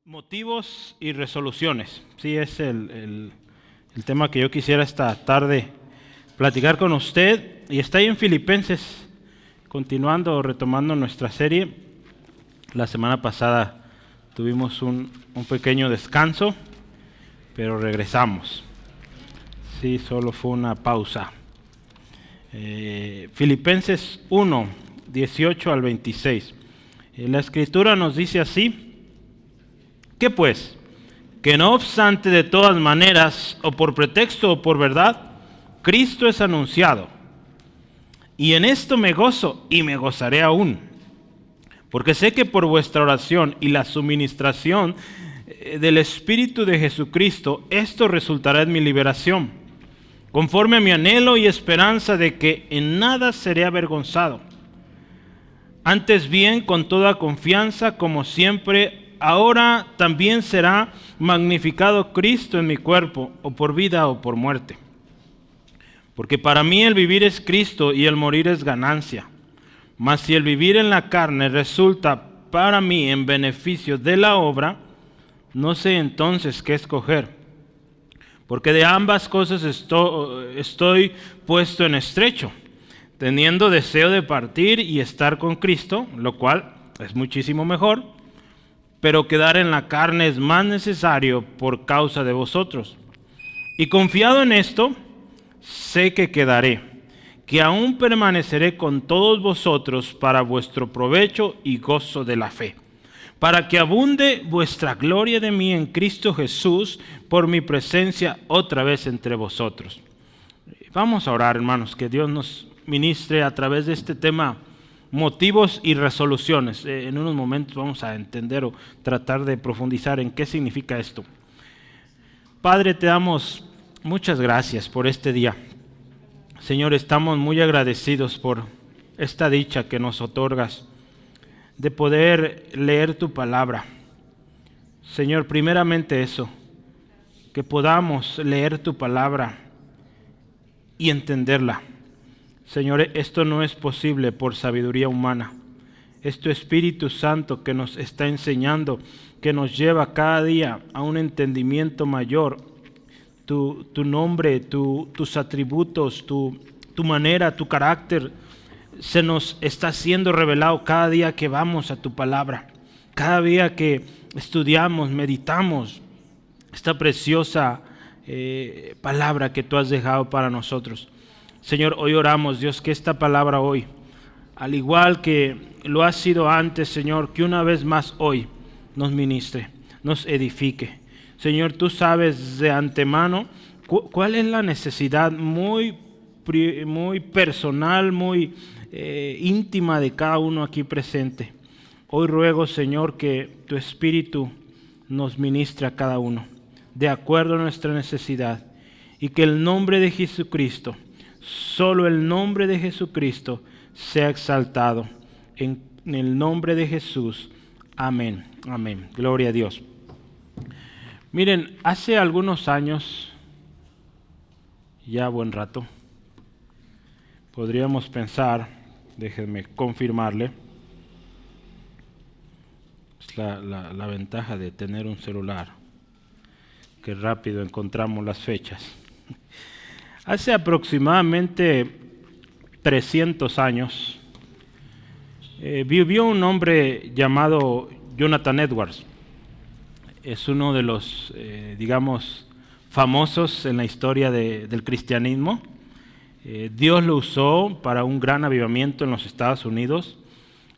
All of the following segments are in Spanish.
Motivos y resoluciones. Sí, es el tema que yo quisiera esta tarde platicar con usted. Y está ahí en Filipenses, continuando, retomando nuestra serie. La semana pasada tuvimos un pequeño descanso, pero regresamos. Sí, solo fue una pausa. Filipenses 1, 18 al 26. La Escritura nos dice así: ¿qué pues? Que no obstante, de todas maneras, o por pretexto o por verdad, Cristo es anunciado. Y en esto me gozo y me gozaré aún, porque sé que por vuestra oración y la suministración del Espíritu de Jesucristo, esto resultará en mi liberación, conforme a mi anhelo y esperanza de que en nada seré avergonzado. Antes bien, con toda confianza, como siempre, ahora también será magnificado Cristo en mi cuerpo, o por vida o por muerte. Porque para mí el vivir es Cristo y el morir es ganancia. Mas si el vivir en la carne resulta para mí en beneficio de la obra, no sé entonces qué escoger. Porque de ambas cosas estoy puesto en estrecho, teniendo deseo de partir y estar con Cristo, lo cual es muchísimo mejor, pero quedar en la carne es más necesario por causa de vosotros. Y confiado en esto, sé que quedaré, que aún permaneceré con todos vosotros para vuestro provecho y gozo de la fe, para que abunde vuestra gloria de mí en Cristo Jesús por mi presencia otra vez entre vosotros. Vamos a orar, hermanos, que Dios nos ministre a través de este tema, motivos y resoluciones. En unos momentos vamos a entender o tratar de profundizar en qué significa esto. Padre, te damos muchas gracias por este día. Señor, estamos muy agradecidos por esta dicha que nos otorgas de poder leer tu palabra. Señor, primeramente eso, que podamos leer tu palabra y entenderla. Señor, esto no es posible por sabiduría humana. Es tu Espíritu Santo que nos está enseñando, que nos lleva cada día a un entendimiento mayor. Tu nombre, tus atributos, tu manera, tu carácter, se nos está siendo revelado cada día que vamos a tu palabra. Cada día que estudiamos, meditamos esta preciosa palabra que tú has dejado para nosotros. Señor, hoy oramos, Dios, que esta palabra hoy, al igual que lo ha sido antes, Señor, que una vez más hoy nos ministre, nos edifique. Señor, tú sabes de antemano cuál es la necesidad muy personal, muy íntima de cada uno aquí presente. Hoy ruego, Señor, que tu Espíritu nos ministre a cada uno, de acuerdo a nuestra necesidad, y que el nombre de Jesucristo, solo el nombre de Jesucristo, sea exaltado. En el nombre de Jesús. Amén. Amén. Gloria a Dios. Miren, hace algunos años, ya buen rato, podríamos pensar, déjenme confirmarle, es la ventaja de tener un celular, que rápido encontramos las fechas. Hace aproximadamente 300 años, vivió un hombre llamado Jonathan Edwards. Es uno de los, famosos en la historia del cristianismo. Dios lo usó para un gran avivamiento en los Estados Unidos.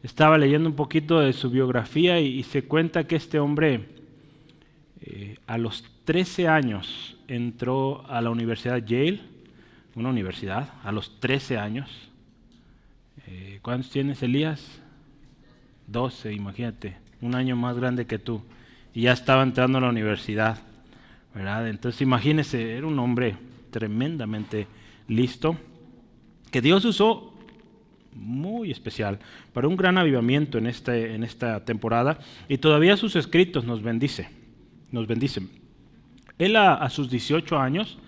Estaba leyendo un poquito de su biografía y se cuenta que este hombre a los 13 años entró a la Universidad Yale, una universidad, a los 13 años. ¿Cuántos tienes, Elías? 12, imagínate, un año más grande que tú. Y ya estaba entrando a la universidad, ¿verdad? Entonces imagínese, era un hombre tremendamente listo, que Dios usó muy especial para un gran avivamiento en esta temporada, y todavía sus escritos nos bendicen. Él a sus 18 años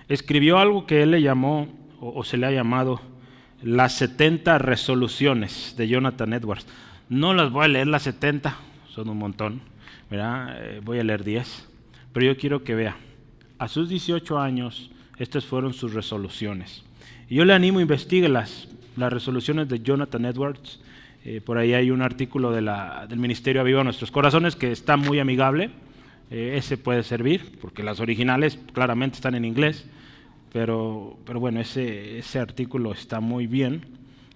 escribió algo que él le llamó, o se le ha llamado, las 70 resoluciones de Jonathan Edwards. No las voy a leer las 70, son un montón, ¿verdad? Voy a leer 10, pero yo quiero que vea, a sus 18 años, estas fueron sus resoluciones. Y yo le animo a investigue las resoluciones de Jonathan Edwards. Por ahí hay un artículo del Ministerio Aviva Nuestros Corazones que está muy amigable. Ese puede servir, porque las originales claramente están en inglés, pero bueno, ese artículo está muy bien,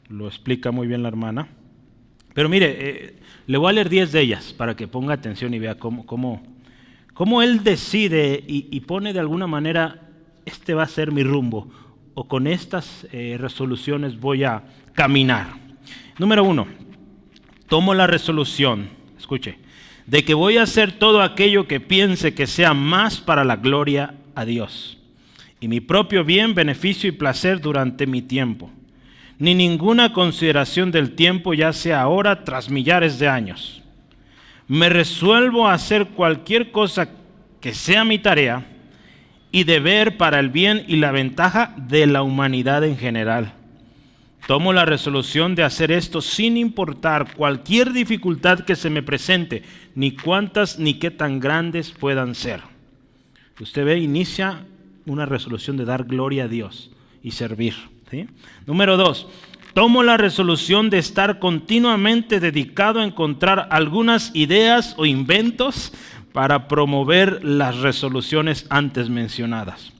lo explica muy bien la hermana. Pero mire, le voy a leer 10 de ellas para que ponga atención y vea cómo él decide y pone de alguna manera, este va a ser mi rumbo, o con estas resoluciones voy a caminar. Número 1, tomo la resolución, escuche, de que voy a hacer todo aquello que piense que sea más para la gloria a Dios y mi propio bien, beneficio y placer durante mi tiempo, ni ninguna consideración del tiempo, ya sea ahora tras millares de años. Me resuelvo a hacer cualquier cosa que sea mi tarea y deber para el bien y la ventaja de la humanidad en general. Tomo la resolución de hacer esto sin importar cualquier dificultad que se me presente, ni cuántas ni qué tan grandes puedan ser. Usted ve, inicia una resolución de dar gloria a Dios y servir, ¿sí? Número 2, tomo la resolución de estar continuamente dedicado a encontrar algunas ideas o inventos para promover las resoluciones antes mencionadas.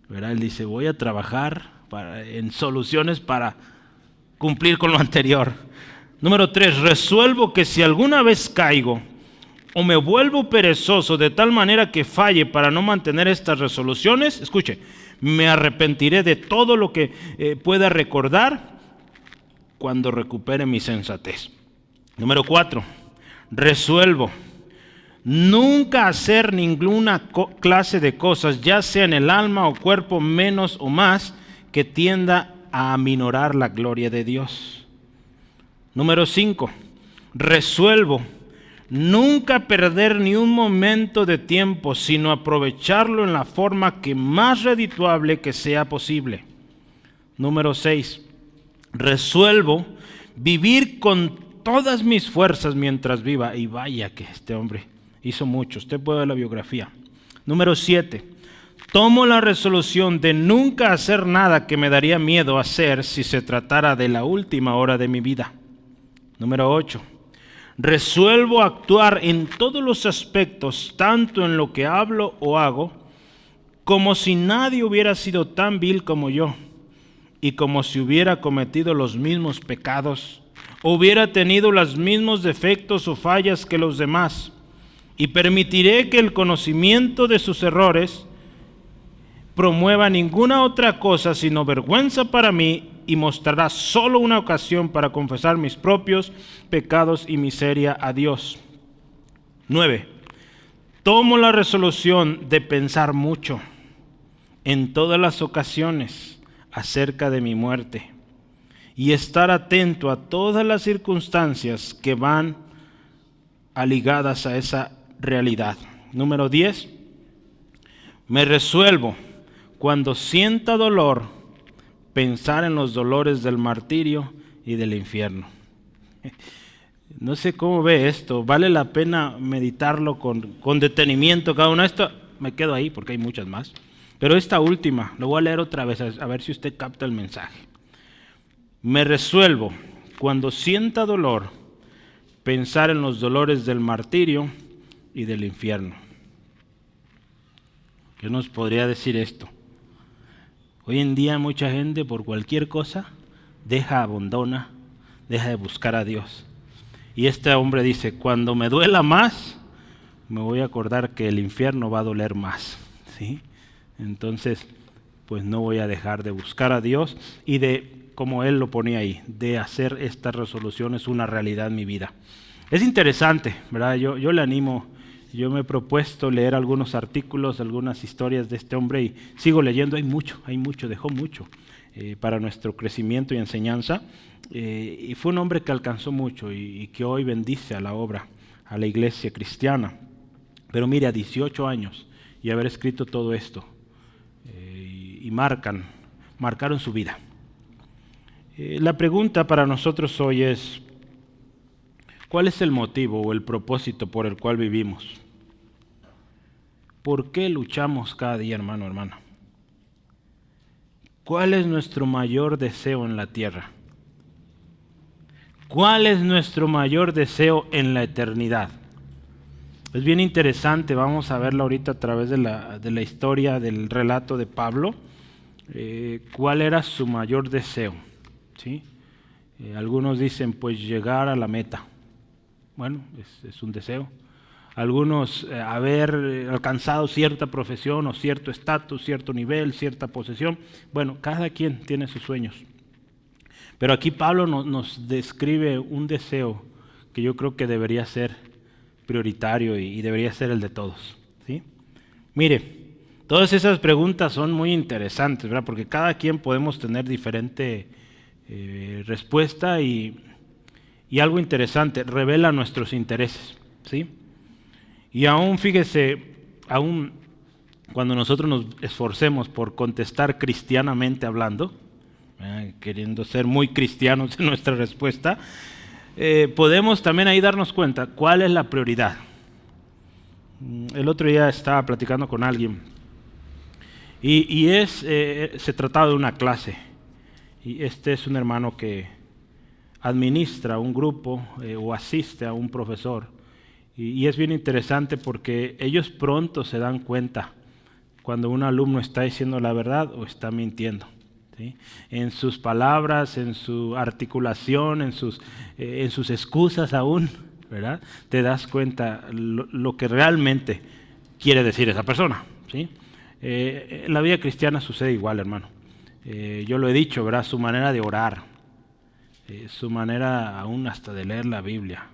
¿Verdad? Él dice, voy a trabajar en soluciones para cumplir con lo anterior. Número 3, resuelvo que si alguna vez caigo o me vuelvo perezoso de tal manera que falle para no mantener estas resoluciones, escuche, me arrepentiré de todo lo que pueda recordar cuando recupere mi sensatez. Número 4, resuelvo nunca hacer ninguna clase de cosas, ya sea en el alma o cuerpo, menos o más, que tienda a aminorar la gloria de Dios. Número 5, resuelvo nunca perder ni un momento de tiempo, sino aprovecharlo en la forma que más redituable que sea posible. Número 6, resuelvo vivir con todas mis fuerzas mientras viva. Y vaya que este hombre hizo mucho, usted puede ver la biografía. Número 7, tomo la resolución de nunca hacer nada que me daría miedo hacer si se tratara de la última hora de mi vida. Número 8, resuelvo actuar en todos los aspectos, tanto en lo que hablo o hago, como si nadie hubiera sido tan vil como yo, y como si hubiera cometido los mismos pecados, o hubiera tenido los mismos defectos o fallas que los demás, y permitiré que el conocimiento de sus errores promueva ninguna otra cosa sino vergüenza para mí, y mostrará solo una ocasión para confesar mis propios pecados y miseria a Dios. 9. Tomo la resolución de pensar mucho en todas las ocasiones acerca de mi muerte y estar atento a todas las circunstancias que van ligadas a esa realidad. Número 10. Me resuelvo, cuando sienta dolor, pensar en los dolores del martirio y del infierno. No sé cómo ve esto, vale la pena meditarlo con detenimiento cada una. Esto me quedo ahí porque hay muchas más, pero esta última, lo voy a leer otra vez a ver si usted capta el mensaje. Me resuelvo, cuando sienta dolor, pensar en los dolores del martirio y del infierno. ¿Qué nos podría decir esto? Hoy en día mucha gente por cualquier cosa abandona, deja de buscar a Dios. Y este hombre dice, cuando me duela más, me voy a acordar que el infierno va a doler más, ¿sí? Entonces, pues no voy a dejar de buscar a Dios y de, como él lo ponía ahí, de hacer estas resoluciones una realidad en mi vida. Es interesante, ¿verdad? Yo le animo. Yo me he propuesto leer algunos artículos, algunas historias de este hombre y sigo leyendo. Hay mucho, dejó mucho para nuestro crecimiento y enseñanza. Y fue un hombre que alcanzó mucho y que hoy bendice a la obra, a la iglesia cristiana. Pero mire, a 18 años y haber escrito todo esto y marcaron su vida. La pregunta para nosotros hoy es, ¿Cuál es el motivo o el propósito por el cual vivimos? ¿Por qué luchamos cada día, hermana? ¿Cuál es nuestro mayor deseo en la tierra? ¿Cuál es nuestro mayor deseo en la eternidad? Es bien interesante, vamos a verlo ahorita a través de la historia, del relato de Pablo. ¿Cuál era su mayor deseo? ¿Sí? Algunos dicen, pues llegar a la meta. Bueno, es un deseo. Algunos haber alcanzado cierta profesión o cierto estatus, cierto nivel, cierta posesión. Bueno, cada quien tiene sus sueños. Pero aquí Pablo nos describe un deseo que yo creo que debería ser prioritario y debería ser el de todos, ¿sí? Mire, todas esas preguntas son muy interesantes, ¿verdad? Porque cada quien podemos tener diferente respuesta y algo interesante, revela nuestros intereses, ¿sí? Y aún, fíjese, aún cuando nosotros nos esforcemos por contestar cristianamente hablando, queriendo ser muy cristianos en nuestra respuesta, podemos también ahí darnos cuenta cuál es la prioridad. El otro día estaba platicando con alguien y se trataba de una clase, y este es un hermano que administra un grupo o asiste a un profesor. Y es bien interesante porque ellos pronto se dan cuenta cuando un alumno está diciendo la verdad o está mintiendo, ¿sí? En sus palabras, en su articulación, en sus excusas aún, ¿verdad? Te das cuenta lo que realmente quiere decir esa persona, ¿sí? En la vida cristiana sucede igual, hermano. Yo lo he dicho, ¿verdad? Su manera de orar, su manera aún hasta de leer la Biblia,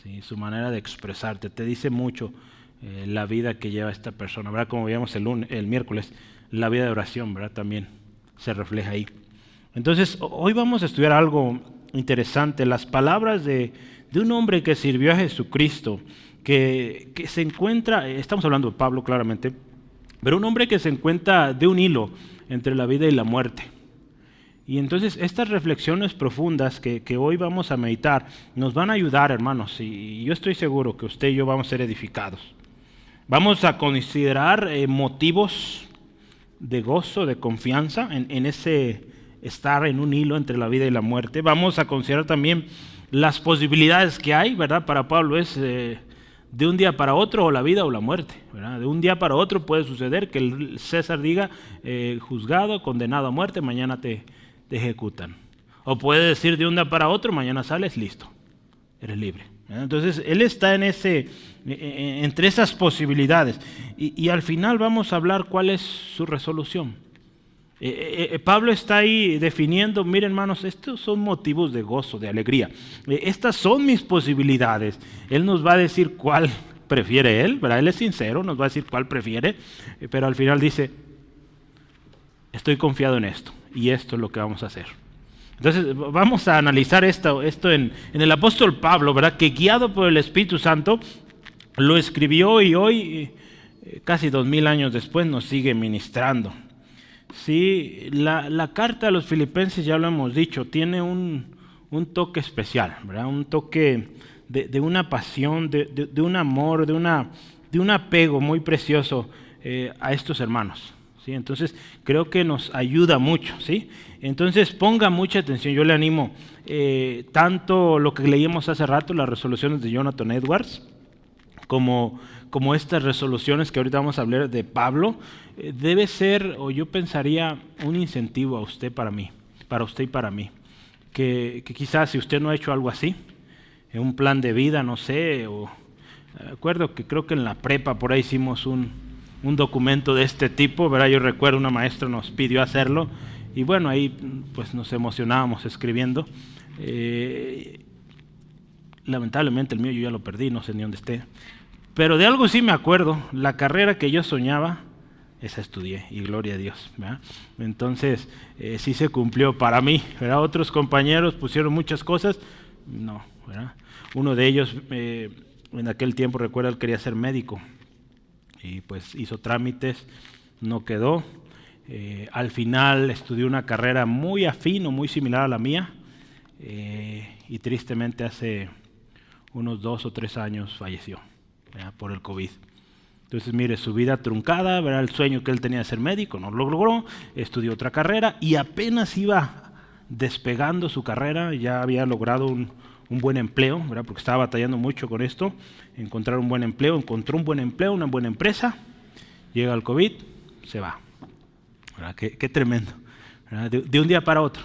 ¿sí? Su manera de expresarte, te dice mucho la vida que lleva esta persona, ¿verdad? Como veíamos el miércoles, la vida de oración, ¿verdad? También se refleja ahí. Entonces, hoy vamos a estudiar algo interesante, las palabras de un hombre que sirvió a Jesucristo, que se encuentra, estamos hablando de Pablo claramente, pero un hombre que se encuentra de un hilo entre la vida y la muerte. Y entonces estas reflexiones profundas que hoy vamos a meditar nos van a ayudar, hermanos, y yo estoy seguro que usted y yo vamos a ser edificados. Vamos a considerar motivos de gozo, de confianza en ese estar en un hilo entre la vida y la muerte. Vamos a considerar también las posibilidades que hay, ¿verdad? Para Pablo es de un día para otro o la vida o la muerte, ¿verdad? De un día para otro puede suceder que el César diga juzgado, condenado a muerte, mañana te ejecutan. O puede decir de un día para otro, mañana sales, listo, eres libre. Entonces, él está entre esas posibilidades. Y al final vamos a hablar cuál es su resolución. Pablo está ahí definiendo, miren hermanos, estos son motivos de gozo, de alegría. Estas son mis posibilidades. Él nos va a decir cuál prefiere él, ¿verdad? Él es sincero, nos va a decir cuál prefiere, pero al final dice, estoy confiado en esto. Y esto es lo que vamos a hacer. Entonces vamos a analizar esto en el apóstol Pablo, ¿verdad? Que guiado por el Espíritu Santo lo escribió y hoy, casi 2000 años después, nos sigue ministrando. Sí, la carta a los Filipenses, ya lo hemos dicho, tiene un toque especial, ¿verdad? Un toque de una pasión, de un amor, de un apego muy precioso a estos hermanos. ¿Sí? Entonces creo que nos ayuda mucho, ¿sí? Entonces ponga mucha atención, yo le animo, tanto lo que leímos hace rato, las resoluciones de Jonathan Edwards, como estas resoluciones que ahorita vamos a hablar de Pablo, debe ser, o yo pensaría, un incentivo a usted, para usted y para mí, que quizás si usted no ha hecho algo así, un plan de vida, no sé, recuerdo que creo que en la prepa por ahí hicimos un documento de este tipo, ¿verdad? Yo recuerdo una maestra nos pidió hacerlo y bueno, ahí pues nos emocionábamos escribiendo. Lamentablemente el mío yo ya lo perdí, no sé ni dónde esté, pero de algo sí me acuerdo, la carrera que yo soñaba, esa estudié y gloria a Dios, ¿verdad? Entonces sí se cumplió para mí, ¿verdad? Otros compañeros pusieron muchas cosas, no, ¿verdad? Uno de ellos en aquel tiempo, recuerdo, él quería ser médico. Y pues hizo trámites, no quedó. Al final estudió una carrera muy afín o muy similar a la mía. Y tristemente hace unos 2 o 3 años falleció, ¿verdad? Por el COVID. Entonces, mire, su vida truncada, ¿verdad? El sueño que él tenía de ser médico no lo logró, estudió otra carrera y apenas iba despegando su carrera, ya había logrado un buen empleo, ¿verdad? Porque estaba batallando mucho con esto, encontrar un buen empleo, encontró un buen empleo, una buena empresa, llega el COVID, se va. ¿Verdad? Qué tremendo, ¿verdad? De un día para otro.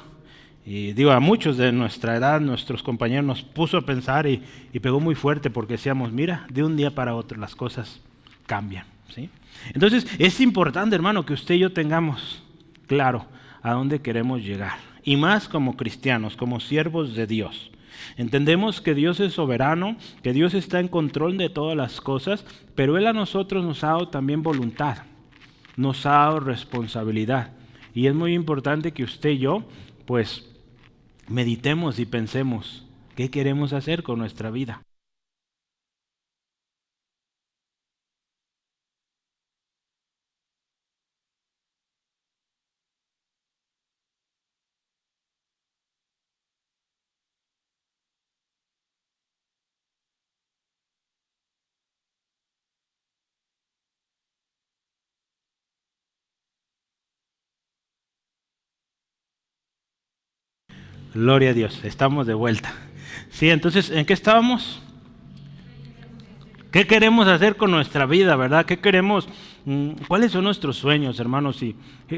Y digo, a muchos de nuestra edad, nuestros compañeros nos puso a pensar y pegó muy fuerte porque decíamos, mira, de un día para otro las cosas cambian, ¿sí? Entonces es importante, hermano, que usted y yo tengamos claro a dónde queremos llegar. Y más como cristianos, como siervos de Dios. Entendemos que Dios es soberano, que Dios está en control de todas las cosas, pero Él a nosotros nos ha dado también voluntad, nos ha dado responsabilidad. Y es muy importante que usted y yo, pues, meditemos y pensemos qué queremos hacer con nuestra vida. Gloria a Dios, estamos de vuelta. Sí, entonces, ¿en qué estábamos? ¿Qué queremos hacer con nuestra vida, verdad? ¿Qué queremos? ¿Cuáles son nuestros sueños, hermanos? Y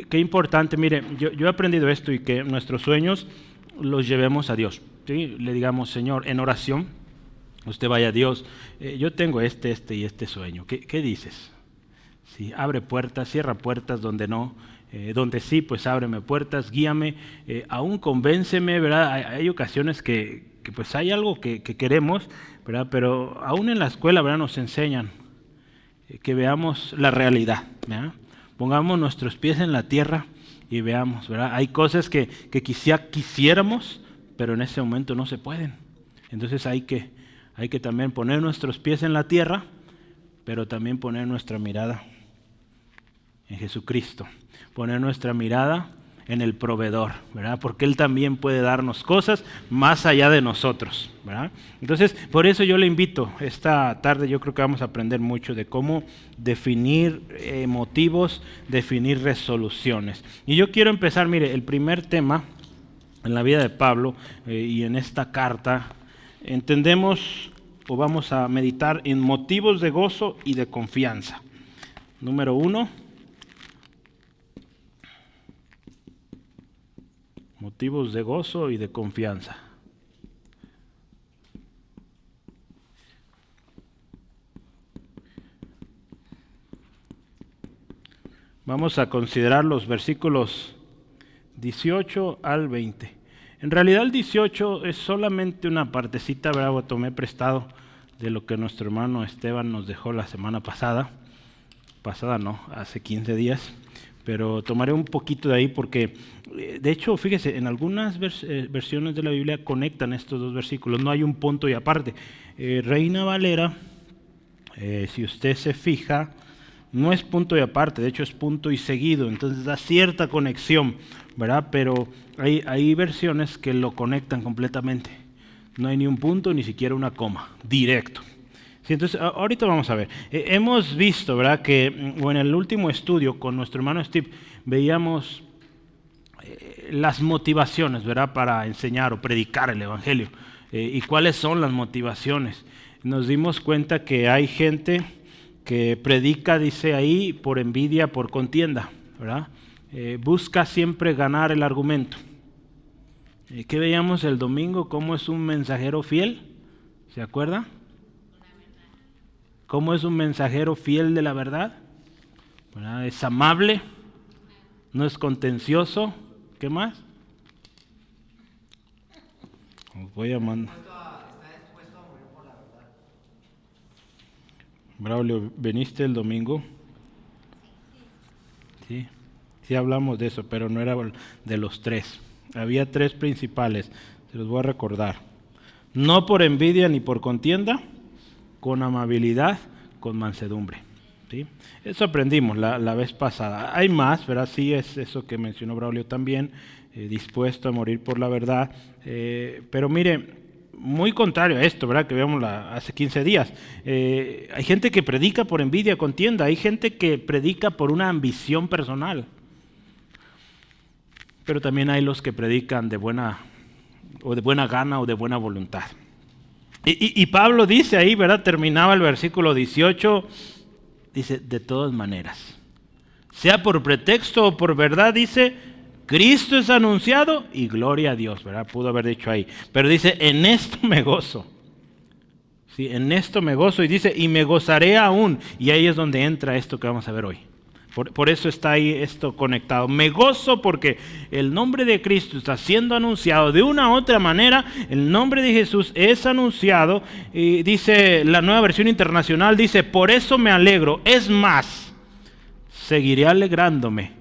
qué importante, mire, yo he aprendido esto y que nuestros sueños los llevemos a Dios, ¿sí? Le digamos, Señor, en oración, usted vaya a Dios, yo tengo este y este sueño. ¿Qué dices? Sí, abre puertas, cierra puertas donde no, donde sí, pues ábreme puertas, guíame, aún convénceme, ¿verdad? Hay ocasiones que pues hay algo que queremos, ¿verdad? Pero aún en la escuela, ¿verdad? Nos enseñan que veamos la realidad, ¿verdad? Pongamos nuestros pies en la tierra y veamos, ¿verdad? Hay cosas que quizá quisiéramos, pero en ese momento no se pueden. Entonces hay que también poner nuestros pies en la tierra, pero también poner nuestra mirada en Jesucristo, poner nuestra mirada en el proveedor, ¿verdad? Porque Él también puede darnos cosas más allá de nosotros, ¿verdad? Entonces, por eso yo le invito, esta tarde yo creo que vamos a aprender mucho de cómo definir motivos, definir resoluciones. Y yo quiero empezar, mire, el primer tema en la vida de Pablo y en esta carta, entendemos o vamos a meditar en motivos de gozo y de confianza. Número 1. Motivos de gozo y de confianza. Vamos a considerar los versículos 18 al 20. En realidad el 18 es solamente una partecita, bravo, tomé prestado de lo que nuestro hermano Esteban nos dejó la semana pasada. Pasada no, hace 15 días. Pero tomaré un poquito de ahí porque, de hecho, fíjese, en algunas versiones de la Biblia conectan estos dos versículos, no hay un punto y aparte. Reina Valera, si usted se fija, no es punto y aparte, de hecho es punto y seguido, entonces da cierta conexión, ¿verdad? Pero hay versiones que lo conectan completamente, no hay ni un punto ni siquiera una coma, directo. Sí, entonces, ahorita vamos a ver. Hemos visto, ¿verdad?, que en el último estudio con nuestro hermano Steve veíamos las motivaciones, ¿verdad?, para enseñar o predicar el Evangelio. ¿Y cuáles son las motivaciones? Nos dimos cuenta que hay gente que predica, dice ahí, por envidia, por contienda, ¿verdad? Busca siempre ganar el argumento. ¿Qué veíamos el domingo? ¿Cómo es un mensajero fiel? ¿Se acuerda? ¿Cómo es un mensajero fiel de la verdad? ¿Verdad? Es amable, no es contencioso. ¿Qué más? Os voy a mandar. Está dispuesto a morir por la verdad. Braulio, ¿veniste el domingo? Sí hablamos de eso, pero no era de los tres. Había tres principales, se los voy a recordar. No por envidia ni por contienda, con amabilidad, con mansedumbre. ¿Sí? Eso aprendimos la vez pasada. Hay más, ¿verdad? Sí, es eso que mencionó Braulio también, dispuesto a morir por la verdad. Pero mire, muy contrario a esto, ¿verdad? Que veamos hace 15 días. Hay gente que predica por envidia, contienda. Hay gente que predica por una ambición personal. Pero también hay los que predican de buena gana o de buena voluntad. Y Pablo dice ahí, ¿verdad? Terminaba el versículo 18, dice, de todas maneras, sea por pretexto o por verdad, dice, Cristo es anunciado y gloria a Dios, ¿verdad? Pudo haber dicho ahí. Pero dice, en esto me gozo. Sí, en esto me gozo. Y dice, y me gozaré aún. Y ahí es donde entra esto que vamos a ver hoy. Por eso está ahí esto conectado. Me gozo porque el nombre de Cristo está siendo anunciado de una u otra manera. El nombre de Jesús es anunciado. Y dice la Nueva Versión Internacional, dice, por eso me alegro. Es más, seguiré alegrándome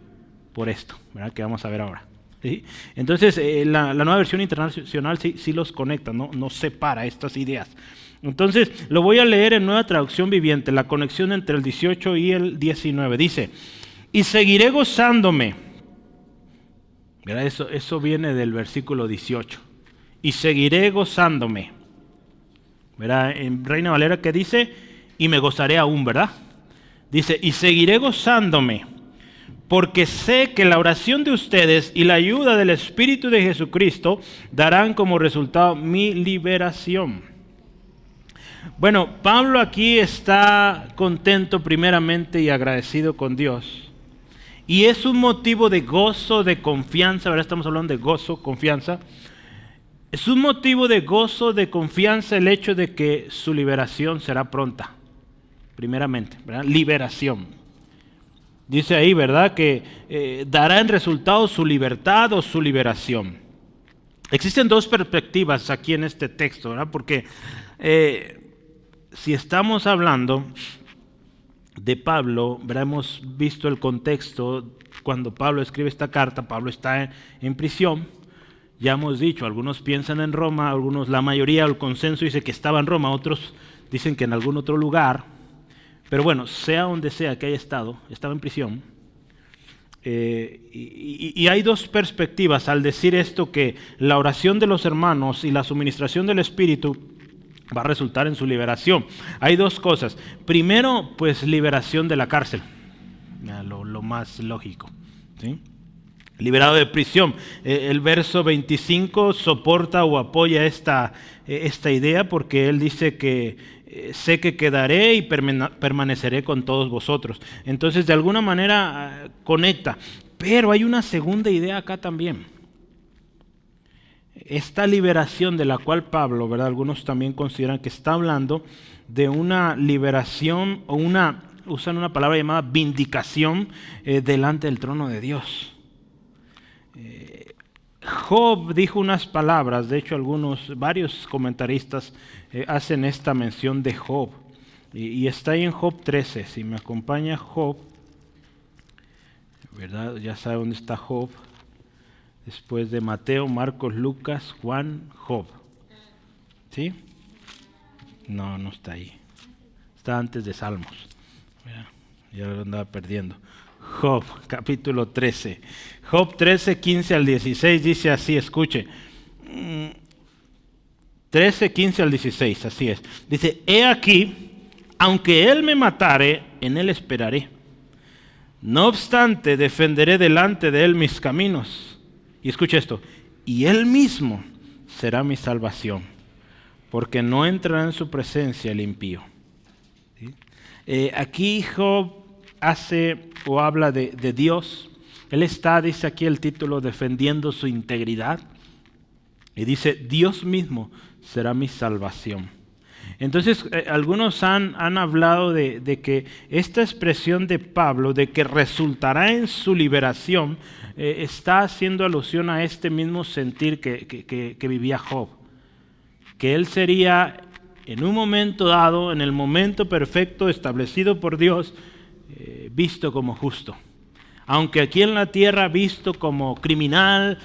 por esto, ¿verdad? Que vamos a ver ahora. ¿Sí? Entonces, la Nueva Versión Internacional sí los conecta, no separa estas ideas. Entonces, lo voy a leer en Nueva Traducción Viviente, la conexión entre el 18 y el 19. Dice, y seguiré gozándome. Mira, eso viene del versículo 18. Y seguiré gozándome. Mira, en Reina Valera que dice, y me gozaré aún, ¿verdad? Dice, y seguiré gozándome, porque sé que la oración de ustedes y la ayuda del Espíritu de Jesucristo darán como resultado mi liberación. Bueno, Pablo aquí está contento primeramente y agradecido con Dios. Y es un motivo de gozo, de confianza, ¿verdad? Estamos hablando de gozo, confianza. Es un motivo de gozo, de confianza el hecho de que su liberación será pronta. Primeramente, ¿verdad? Liberación. Dice ahí, ¿verdad? Que dará en resultado su libertad o su liberación. Existen dos perspectivas aquí en este texto, ¿verdad? Porque si estamos hablando de Pablo, ¿verdad? Hemos visto el contexto. Cuando Pablo escribe esta carta, Pablo está en prisión. Ya hemos dicho, algunos piensan en Roma, algunos, la mayoría, el consenso dice que estaba en Roma, otros dicen que en algún otro lugar. Pero bueno, sea donde sea que haya estado, estaba en prisión. Y hay dos perspectivas al decir esto, que la oración de los hermanos y la suministración del Espíritu va a resultar en su liberación. Hay dos cosas. Primero, pues liberación de la cárcel, lo más lógico, ¿sí? Liberado de prisión. El verso 25 soporta o apoya esta idea, porque él dice que sé que quedaré y permaneceré con todos vosotros. Entonces, de alguna manera conecta. Pero hay una segunda idea acá también. Esta liberación de la cual Pablo, ¿verdad? Algunos también consideran que está hablando de una liberación o usan una palabra llamada vindicación delante del trono de Dios. Job dijo unas palabras, de hecho varios comentaristas hacen esta mención de Job, y está ahí en Job 13, si me acompaña Job, ¿verdad? Ya sabe dónde está Job, después de Mateo, Marcos, Lucas, Juan, Job, ¿sí? No está ahí, está antes de Salmos, ¿verdad? Ya lo andaba perdiendo. Job, capítulo 13. Job 13, 15 al 16 dice así, escuche. 13, 15 al 16, así es. Dice, he aquí, aunque él me matare, en él esperaré. No obstante, defenderé delante de él mis caminos. Y escuche esto, y él mismo será mi salvación, porque no entrará en su presencia el impío. ¿Sí? Aquí Job hace o habla de Dios. Él está, dice aquí el título, defendiendo su integridad. Y dice, Dios mismo será mi salvación. Entonces, algunos han hablado de que esta expresión de Pablo, de que resultará en su liberación, está haciendo alusión a este mismo sentir que vivía Job. Que él sería, en un momento dado, en el momento perfecto establecido por Dios, visto como justo. Aunque aquí en la tierra visto como criminal,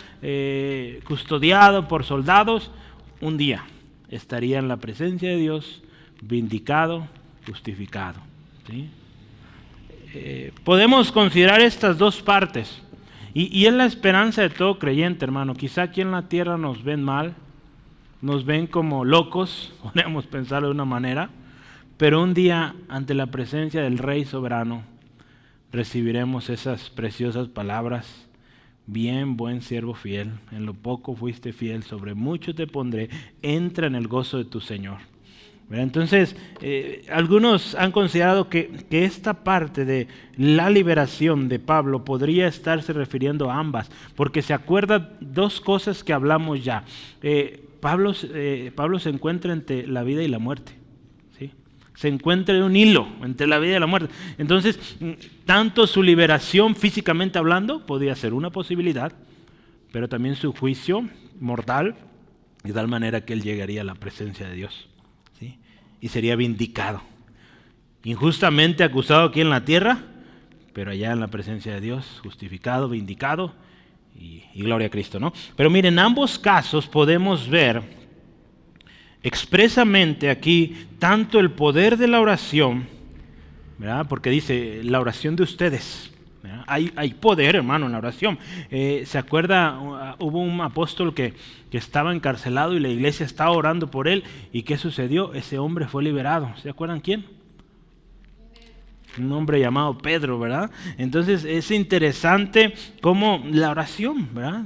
custodiado por soldados, un día estaría en la presencia de Dios, vindicado, justificado. ¿Sí? Podemos considerar estas dos partes, y es la esperanza de todo creyente, hermano. Quizá aquí en la tierra nos ven mal, nos ven como locos, podemos pensarlo de una manera, pero un día ante la presencia del Rey soberano recibiremos esas preciosas palabras: bien, buen siervo fiel, en lo poco fuiste fiel, sobre mucho te pondré, entra en el gozo de tu Señor. Entonces, algunos han considerado que esta parte de la liberación de Pablo podría estarse refiriendo a ambas, porque se acuerda dos cosas que hablamos ya. Pablo se encuentra entre la vida y la muerte. ¿Sí? Se encuentra en un hilo entre la vida y la muerte. Entonces, tanto su liberación físicamente hablando podría ser una posibilidad, pero también su juicio mortal, de tal manera que él llegaría a la presencia de Dios. ¿Sí? Y sería vindicado, injustamente acusado aquí en la tierra, pero allá en la presencia de Dios, justificado, vindicado y gloria a Cristo, ¿no? Pero miren, en ambos casos podemos ver expresamente aquí tanto el poder de la oración, ¿verdad? Porque dice la oración de ustedes. Hay poder, hermano, en la oración. ¿Se acuerda? Hubo un apóstol que estaba encarcelado y la iglesia estaba orando por él. ¿Y qué sucedió? Ese hombre fue liberado. ¿Se acuerdan quién? Un hombre llamado Pedro, ¿verdad? Entonces es interesante cómo la oración, ¿verdad?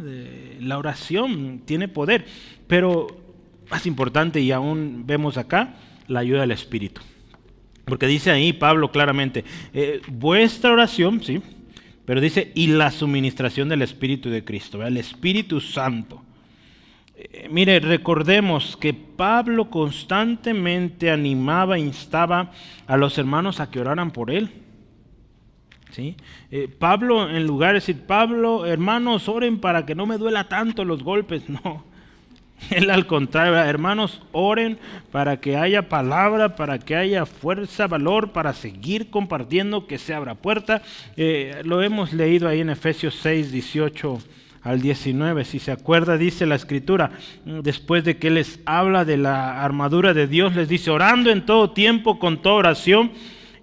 La oración tiene poder. Pero más importante, y aún vemos acá, la ayuda del Espíritu. Porque dice ahí Pablo claramente, vuestra oración, ¿sí? Pero dice, y la suministración del Espíritu de Cristo, ¿verdad? El Espíritu Santo. Mire, recordemos que Pablo constantemente animaba, instaba a los hermanos a que oraran por él. ¿Sí? Pablo, en lugar de decir, Pablo, hermanos, oren para que no me duela tanto los golpes, no. Él al contrario, hermanos, oren para que haya palabra, para que haya fuerza, valor, para seguir compartiendo, que se abra puerta. Lo hemos leído ahí en Efesios 6, 18 al 19. Si se acuerda, dice la Escritura, después de que les habla de la armadura de Dios, les dice, orando en todo tiempo con toda oración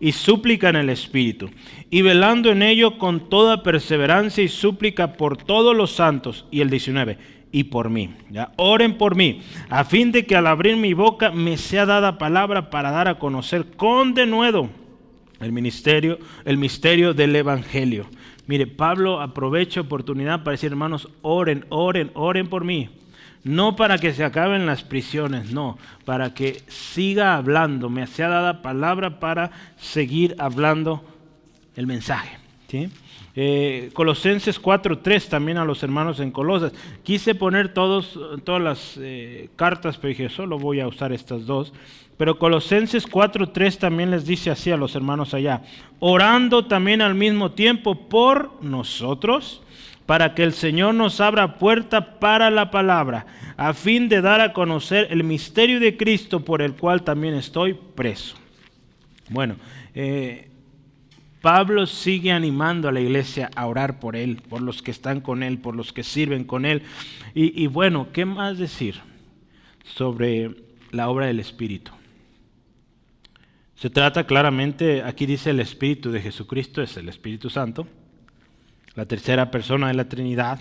y súplica en el Espíritu, y velando en ello con toda perseverancia y súplica por todos los santos. Y el 19, y por mí, ¿ya? Oren por mí, a fin de que al abrir mi boca me sea dada palabra para dar a conocer con denuedo el misterio del Evangelio. Mire, Pablo aprovecha oportunidad para decir, hermanos, oren, oren, oren por mí. No para que se acaben las prisiones, no, para que siga hablando, me sea dada palabra para seguir hablando el mensaje, ¿sí? Colosenses 4:3 también a los hermanos en Colosas. Quise poner todas las cartas, pero dije, solo voy a usar estas dos. Pero Colosenses 4:3 también les dice así a los hermanos allá, orando también al mismo tiempo por nosotros, para que el Señor nos abra puerta para la palabra, a fin de dar a conocer el misterio de Cristo, por el cual también estoy preso. Bueno, Pablo sigue animando a la iglesia a orar por él, por los que están con él, por los que sirven con él. Y bueno, ¿qué más decir sobre la obra del Espíritu? Se trata claramente, aquí dice el Espíritu de Jesucristo, es el Espíritu Santo, la tercera persona de la Trinidad,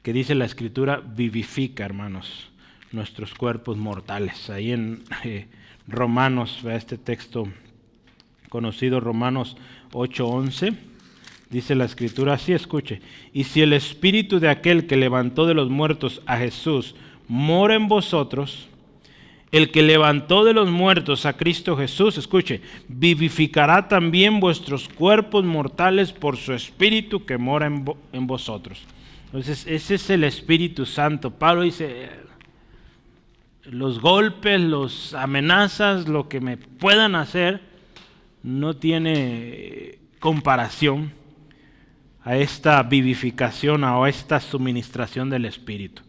que dice la Escritura, vivifica, hermanos, nuestros cuerpos mortales. Ahí en Romanos, este texto conocido, Romanos 8:11, dice la Escritura así, escuche, y si el Espíritu de aquel que levantó de los muertos a Jesús mora en vosotros, el que levantó de los muertos a Cristo Jesús, escuche, vivificará también vuestros cuerpos mortales por su Espíritu que mora en vosotros. Entonces, ese es el Espíritu Santo. Pablo dice, los golpes, las amenazas, lo que me puedan hacer, no tiene comparación a esta vivificación, a esta suministración del Espíritu.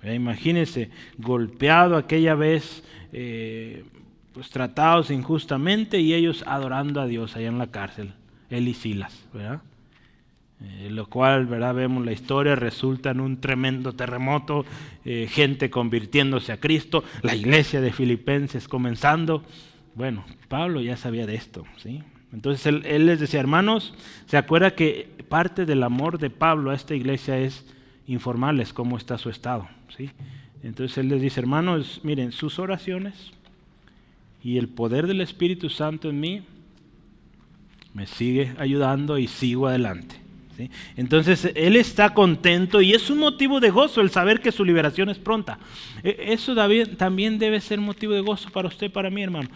Imagínense, golpeado aquella vez, pues tratados injustamente y ellos adorando a Dios allá en la cárcel, él y Silas, ¿verdad? Lo cual, ¿verdad? Vemos la historia, resulta en un tremendo terremoto, gente convirtiéndose a Cristo, la iglesia de Filipenses comenzando. Bueno, Pablo ya sabía de esto, ¿sí? Entonces él les decía, hermanos, ¿se acuerda que parte del amor de Pablo a esta iglesia es informarles cómo está su estado? ¿Sí? Entonces él les dice, hermanos, miren, sus oraciones y el poder del Espíritu Santo en mí me sigue ayudando y sigo adelante. ¿Sí? Entonces él está contento y es un motivo de gozo el saber que su liberación es pronta. Eso también debe ser motivo de gozo para usted, para mí, hermano.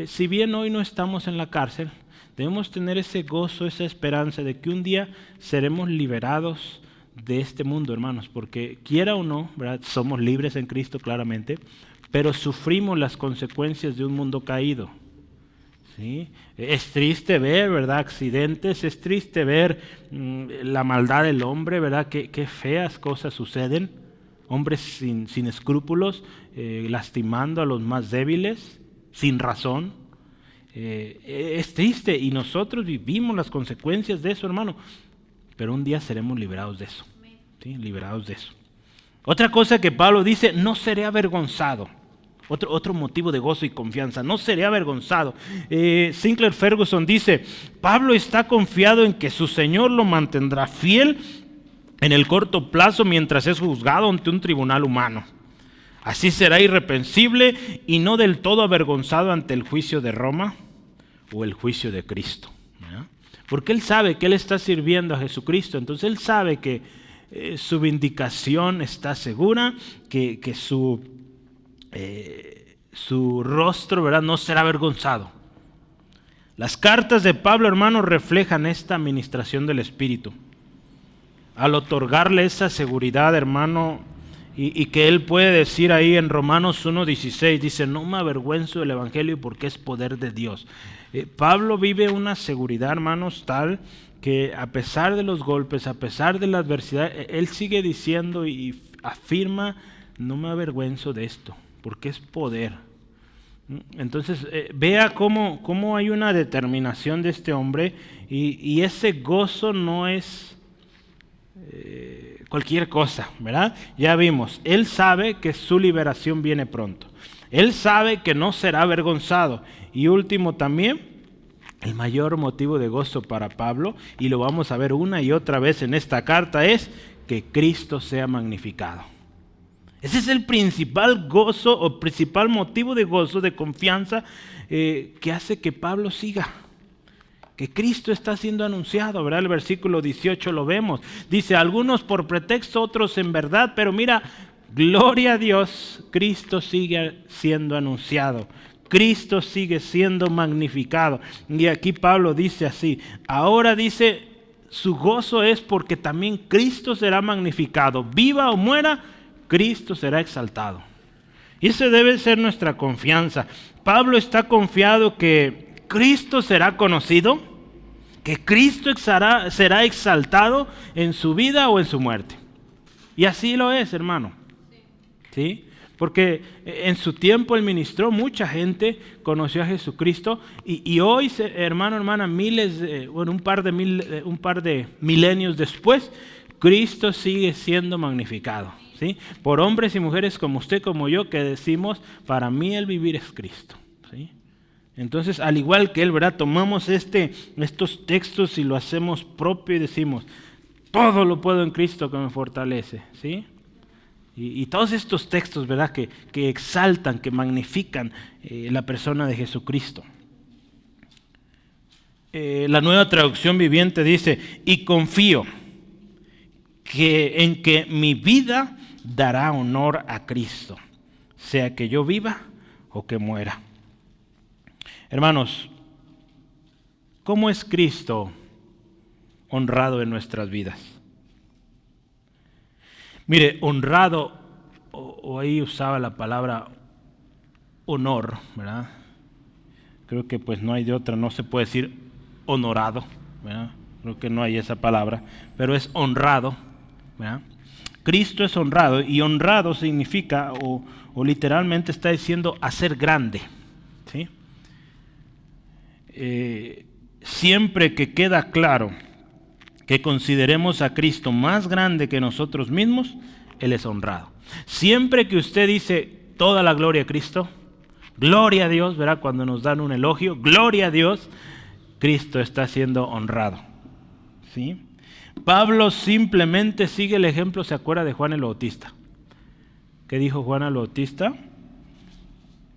Si bien hoy no estamos en la cárcel, debemos tener ese gozo, esa esperanza de que un día seremos liberados de este mundo, hermanos, porque quiera o no, ¿verdad? Somos libres en Cristo claramente, pero sufrimos las consecuencias de un mundo caído. ¿Sí? Es triste ver, ¿verdad?, accidentes, es triste ver la maldad del hombre, ¿verdad?, qué feas cosas suceden, hombres sin escrúpulos, lastimando a los más débiles, sin razón. Es triste y nosotros vivimos las consecuencias de eso, hermano, pero un día seremos liberados de eso, ¿sí? Liberados de eso. Otra cosa que Pablo dice, no seré avergonzado. Otro motivo de gozo y confianza, no seré avergonzado. Sinclair Ferguson dice, Pablo está confiado en que su Señor lo mantendrá fiel en el corto plazo mientras es juzgado ante un tribunal humano. Así será irreprensible y no del todo avergonzado ante el juicio de Roma o el juicio de Cristo. ¿Ya? Porque él sabe que él está sirviendo a Jesucristo, entonces él sabe que su vindicación está segura, que su rostro, ¿verdad?, no será avergonzado. Las cartas de Pablo, hermanos, reflejan esta administración del Espíritu. Al otorgarle esa seguridad, hermano, y que él puede decir ahí en Romanos 1:16, dice, no me avergüenzo del Evangelio porque es poder de Dios. Pablo vive una seguridad, hermanos, tal que a pesar de los golpes, a pesar de la adversidad, él sigue diciendo y afirma, no me avergüenzo de esto, porque es poder. Entonces, vea cómo hay una determinación de este hombre y ese gozo no es cualquier cosa, ¿verdad? Ya vimos, él sabe que su liberación viene pronto. Él sabe que no será avergonzado. Y último también, el mayor motivo de gozo para Pablo, y lo vamos a ver una y otra vez en esta carta, es que Cristo sea magnificado. Ese es el principal gozo o principal motivo de gozo, de confianza que hace que Pablo siga. Que Cristo está siendo anunciado, ¿verdad? El versículo 18 lo vemos. Dice, algunos por pretexto, otros en verdad, pero mira, gloria a Dios, Cristo sigue siendo anunciado. Cristo sigue siendo magnificado. Y aquí Pablo dice así, ahora dice, su gozo es porque también Cristo será magnificado. Viva o muera, Cristo será exaltado. Y esa debe ser nuestra confianza. Pablo está confiado que Cristo será conocido, que Cristo será exaltado en su vida o en su muerte. Y así lo es, hermano. ¿Sí? Porque en su tiempo él ministró, mucha gente conoció a Jesucristo y hoy, hermano, hermana, un par de milenios después, Cristo sigue siendo magnificado. ¿Sí? Por hombres y mujeres como usted, como yo, que decimos, para mí el vivir es Cristo. ¿Sí? Entonces, al igual que él, ¿verdad?, tomamos estos textos y lo hacemos propio y decimos, todo lo puedo en Cristo que me fortalece. ¿Sí? Y todos estos textos, ¿verdad?, que exaltan, que magnifican la persona de Jesucristo. La Nueva Traducción Viviente dice, y confío en que mi vida dará honor a Cristo, sea que yo viva o que muera. Hermanos, ¿cómo es Cristo honrado en nuestras vidas? Mire, honrado, o ahí usaba la palabra honor, ¿verdad? Creo que pues no hay de otra, no se puede decir honorado, ¿verdad? Creo que no hay esa palabra, pero es honrado, ¿verdad? Cristo es honrado, y honrado significa, o literalmente está diciendo hacer grande, ¿sí? Siempre que queda claro que consideremos a Cristo más grande que nosotros mismos, Él es honrado. Siempre que usted dice toda la gloria a Cristo, gloria a Dios, ¿verdad? Cuando nos dan un elogio, gloria a Dios, Cristo está siendo honrado, ¿sí? Pablo simplemente sigue el ejemplo, se acuerda de Juan el Bautista, ¿Qué dijo Juan el Bautista?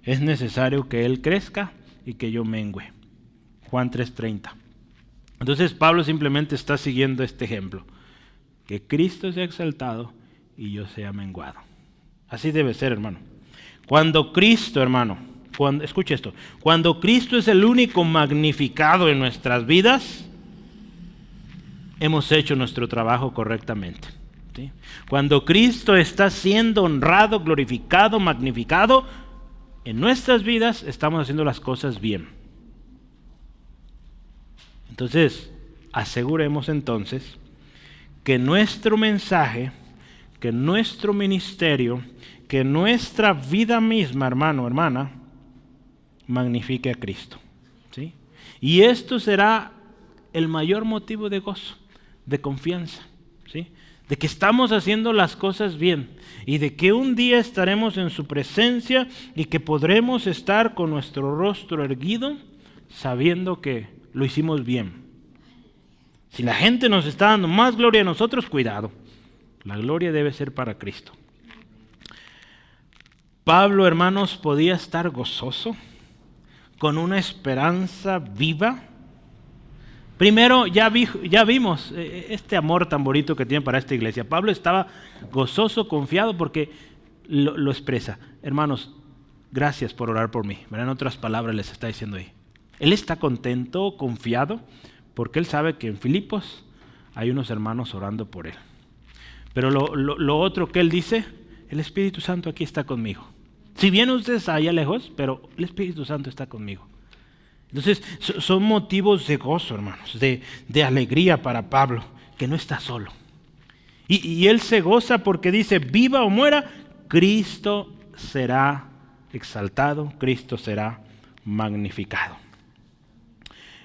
Es necesario que Él crezca y que yo mengüe. Juan 3:30. Entonces Pablo simplemente está siguiendo este ejemplo. Que Cristo sea exaltado y yo sea menguado. Así debe ser, hermano. Cuando Cristo, hermano, escuche esto, cuando Cristo es el único magnificado en nuestras vidas, hemos hecho nuestro trabajo correctamente. ¿Sí? Cuando Cristo está siendo honrado, glorificado, magnificado, en nuestras vidas estamos haciendo las cosas bien. Entonces, aseguremos entonces que nuestro mensaje, que nuestro ministerio, que nuestra vida misma, hermano, hermana, magnifique a Cristo. ¿Sí? Y esto será el mayor motivo de gozo, de confianza, ¿sí? De que estamos haciendo las cosas bien y de que un día estaremos en su presencia y que podremos estar con nuestro rostro erguido sabiendo que lo hicimos bien. Si la gente nos está dando más gloria a nosotros, cuidado. La gloria debe ser para Cristo. Pablo, hermanos, podía estar gozoso, con una esperanza viva. Primero, ya vimos este amor tan bonito que tiene para esta iglesia. Pablo estaba gozoso, confiado, porque lo expresa. Hermanos, gracias por orar por mí. En otras palabras les está diciendo ahí. Él está contento, confiado, porque él sabe que en Filipos hay unos hermanos orando por él. Pero lo otro que él dice, el Espíritu Santo aquí está conmigo. Si bien ustedes allá lejos, pero el Espíritu Santo está conmigo. Entonces, son motivos de gozo, hermanos, de alegría para Pablo, que no está solo. Y él se goza porque dice, viva o muera, Cristo será exaltado, Cristo será magnificado.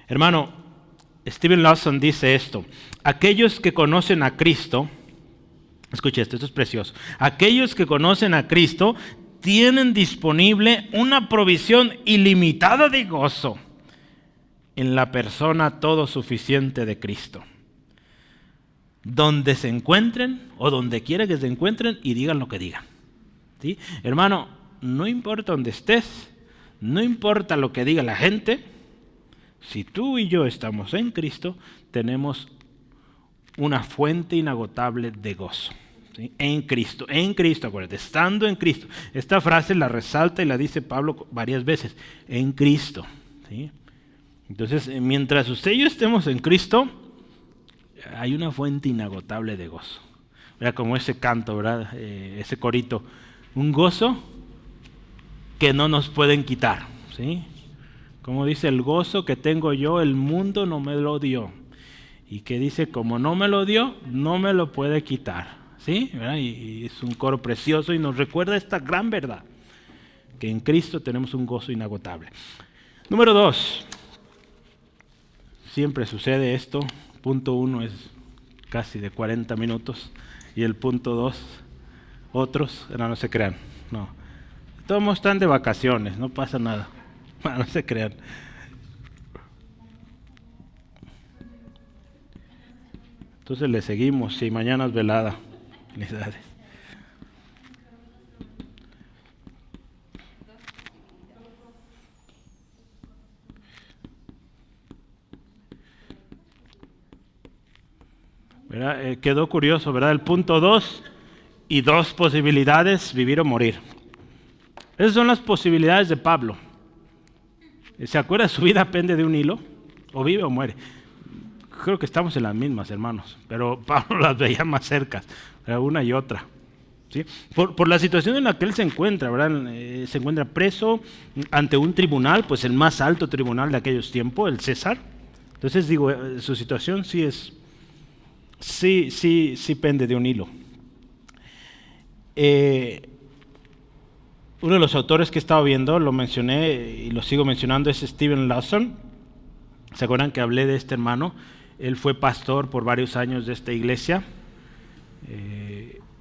Hermano, Steven Lawson dice esto: aquellos que conocen a Cristo, escuche esto es precioso, aquellos que conocen a Cristo tienen disponible una provisión ilimitada de gozo en la persona todo suficiente de Cristo. Donde se encuentren o donde quiera que se encuentren y digan lo que digan. ¿Sí? Hermano, no importa donde estés, no importa lo que diga la gente, si tú y yo estamos en Cristo, tenemos una fuente inagotable de gozo. ¿Sí? En Cristo, acuérdate, estando en Cristo. Esta frase la resalta y la dice Pablo varias veces, en Cristo. ¿Sí? Entonces, mientras usted y yo estemos en Cristo, hay una fuente inagotable de gozo. Mira, como ese canto, ¿verdad? Ese corito, un gozo que no nos pueden quitar. ¿Sí? Como dice, el gozo que tengo yo, el mundo no me lo dio. Y que dice, como no me lo dio, no me lo puede quitar. ¿Sí? ¿Verdad? Y es un coro precioso y nos recuerda esta gran verdad, que en Cristo tenemos un gozo inagotable. Número 2. Siempre sucede esto. Punto 1 es casi de 40 minutos. Y el punto 2, otros, no se crean. No. Todos están de vacaciones, no pasa nada. No se crean. Entonces le seguimos. Sí, mañana es velada. Felicidades. Quedó curioso, ¿verdad? El punto 2 y 2 posibilidades, vivir o morir. Esas son las posibilidades de Pablo. ¿Se acuerda? Su vida pende de un hilo, o vive o muere. Creo que estamos en las mismas, hermanos, pero Pablo las veía más cerca, una y otra. ¿Sí? Por la situación en la que él se encuentra, ¿verdad? Se encuentra preso ante un tribunal, pues el más alto tribunal de aquellos tiempos, el César. Entonces digo, su situación sí pende de un hilo. Uno de los autores que he estado viendo, lo mencioné y lo sigo mencionando, es Steven Lawson. ¿Se acuerdan que hablé de este hermano? Él fue pastor por varios años de esta iglesia.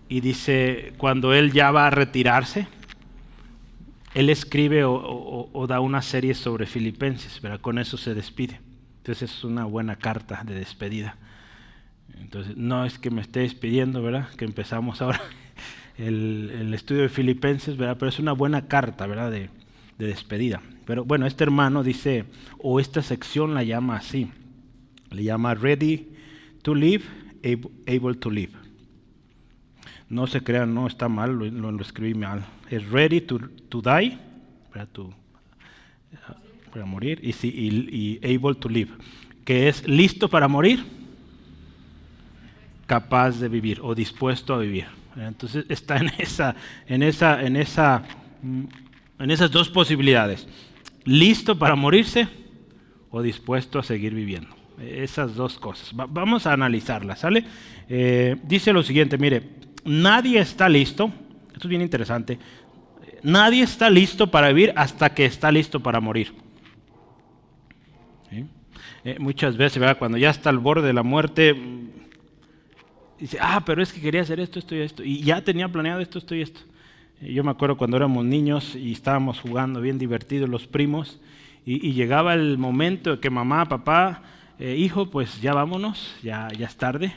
Y dice, cuando él ya va a retirarse, él escribe o da una serie sobre Filipenses, ¿verdad? Con eso se despide. Entonces es una buena carta de despedida. Entonces, no es que me esté despidiendo, ¿verdad? Que empezamos ahora. el estudio de Filipenses, ¿verdad? Pero es una buena carta, ¿verdad? De despedida. Pero bueno, este hermano dice, o esta sección la llama así, le llama Ready to Live, Able to Live. No se crean, no está mal, lo escribí mal. Es Ready to Die, ¿verdad? Para morir, y Able to Live, que es listo para morir, capaz de vivir o dispuesto a vivir. Entonces está en esas dos posibilidades, listo para morirse o dispuesto a seguir viviendo. Esas dos cosas. Vamos a analizarlas, ¿sale? Dice lo siguiente, mire, nadie está listo, esto es bien interesante, nadie está listo para vivir hasta que está listo para morir. ¿Sí? Muchas veces, ¿verdad? Cuando ya está al borde de la muerte, dice, pero es que quería hacer esto y esto, y ya tenía planeado esto y esto. Yo me acuerdo cuando éramos niños y estábamos jugando bien divertidos los primos, y llegaba el momento de que mamá, papá, hijo, pues ya vámonos, ya es tarde.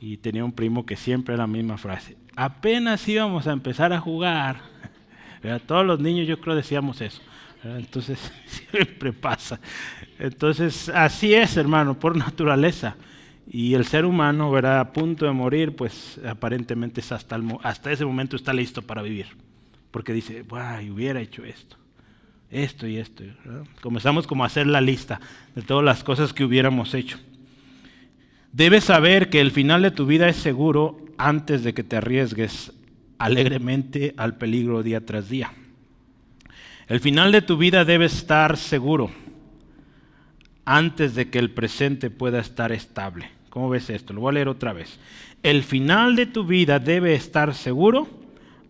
Y tenía un primo que siempre era la misma frase, apenas íbamos a empezar a jugar. Todos los niños yo creo decíamos eso. Entonces siempre pasa. Entonces así es, hermano, por naturaleza. Y el ser humano, ¿verdad? A punto de morir, pues aparentemente es hasta ese momento está listo para vivir. Porque dice, hubiera hecho esto y esto, ¿verdad? Comenzamos como a hacer la lista de todas las cosas que hubiéramos hecho. Debes saber que el final de tu vida es seguro antes de que te arriesgues alegremente al peligro día tras día. El final de tu vida debe estar seguro antes de que el presente pueda estar estable. ¿Cómo ves esto? Lo voy a leer otra vez. El final de tu vida debe estar seguro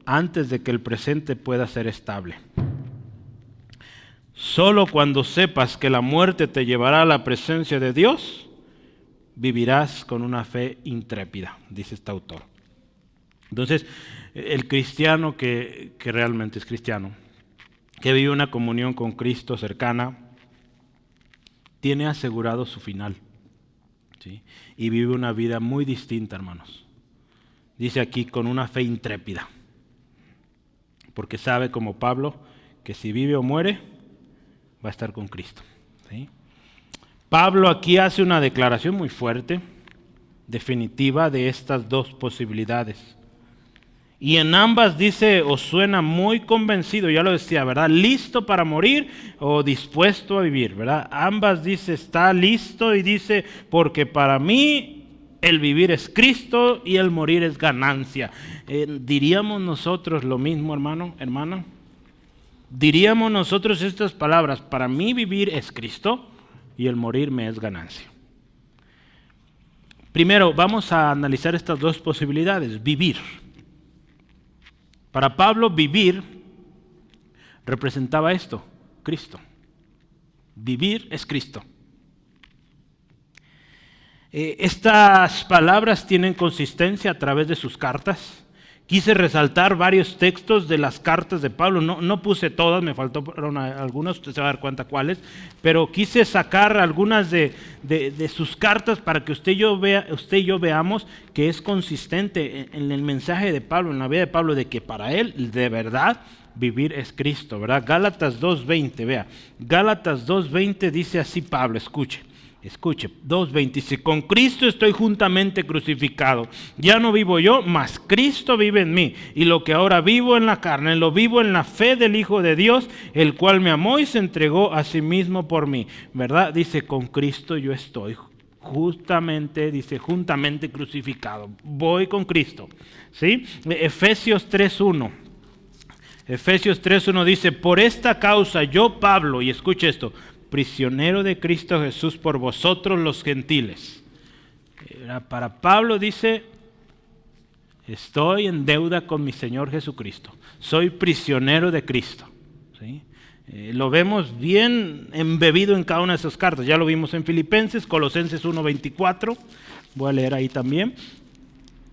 antes de que el presente pueda ser estable. Solo cuando sepas que la muerte te llevará a la presencia de Dios, vivirás con una fe intrépida, dice este autor. Entonces, el cristiano que realmente es cristiano, que vive una comunión con Cristo cercana, tiene asegurado su final, ¿sí? Y vive una vida muy distinta, hermanos. Dice aquí, con una fe intrépida, porque sabe, como Pablo, que si vive o muere, va a estar con Cristo, ¿sí? Pablo aquí hace una declaración muy fuerte, definitiva, de estas dos posibilidades. Y en ambas dice, o suena muy convencido, ya lo decía, ¿verdad? Listo para morir o dispuesto a vivir, ¿verdad? Ambas dice, está listo, y dice, porque para mí el vivir es Cristo y el morir es ganancia. ¿Diríamos nosotros lo mismo, hermana? ¿Diríamos nosotros estas palabras? Para mí vivir es Cristo y el morir me es ganancia. Primero, vamos a analizar estas dos posibilidades. Vivir. Para Pablo, vivir representaba esto, Cristo. Vivir es Cristo. Estas palabras tienen consistencia a través de sus cartas. Quise resaltar varios textos de las cartas de Pablo. No puse todas, me faltaron algunas, usted se va a dar cuenta cuáles, pero quise sacar algunas de sus cartas para que usted y yo veamos que es consistente en el mensaje de Pablo, en la vida de Pablo, de que para él de verdad vivir es Cristo, ¿verdad? Gálatas 2:20, vea. Gálatas 2:20 dice así Pablo, escuche, 2:20, dice, con Cristo estoy juntamente crucificado, ya no vivo yo, mas Cristo vive en mí, y lo que ahora vivo en la carne, lo vivo en la fe del Hijo de Dios, el cual me amó y se entregó a sí mismo por mí, ¿verdad? Dice, con Cristo yo estoy juntamente crucificado, voy con Cristo, ¿sí? Efesios 3:1 dice, por esta causa yo, Pablo, y escuche esto, prisionero de Cristo Jesús por vosotros los gentiles. Para Pablo dice, estoy en deuda con mi Señor Jesucristo. Soy prisionero de Cristo, ¿sí? Lo vemos bien embebido en cada una de esas cartas. Ya lo vimos en Filipenses, Colosenses 1:24. Voy a leer ahí también.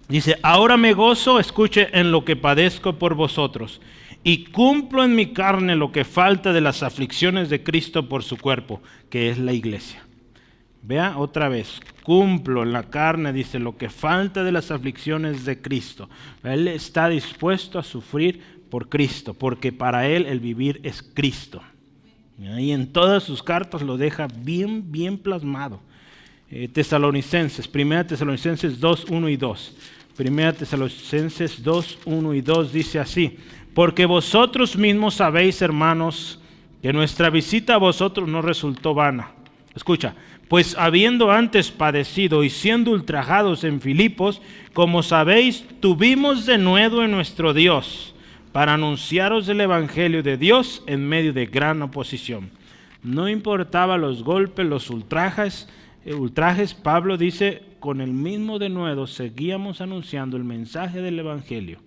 Dice, ahora me gozo, escuche, en lo que padezco por vosotros, y cumplo en mi carne lo que falta de las aflicciones de Cristo por su cuerpo, que es la iglesia. Vea otra vez, cumplo en la carne, dice, lo que falta de las aflicciones de Cristo. Él está dispuesto a sufrir por Cristo, porque para él el vivir es Cristo. Y en todas sus cartas lo deja bien, bien plasmado. Tesalonicenses, 1 Tesalonicenses 2, 1 y 2. 1 Tesalonicenses 2, 1 y 2 dice así: porque vosotros mismos sabéis, hermanos, que nuestra visita a vosotros no resultó vana. Escucha, pues habiendo antes padecido y siendo ultrajados en Filipos, como sabéis, tuvimos denuedo en nuestro Dios para anunciaros el evangelio de Dios en medio de gran oposición. No importaba los golpes, los ultrajes, Pablo dice, con el mismo denuedo seguíamos anunciando el mensaje del evangelio.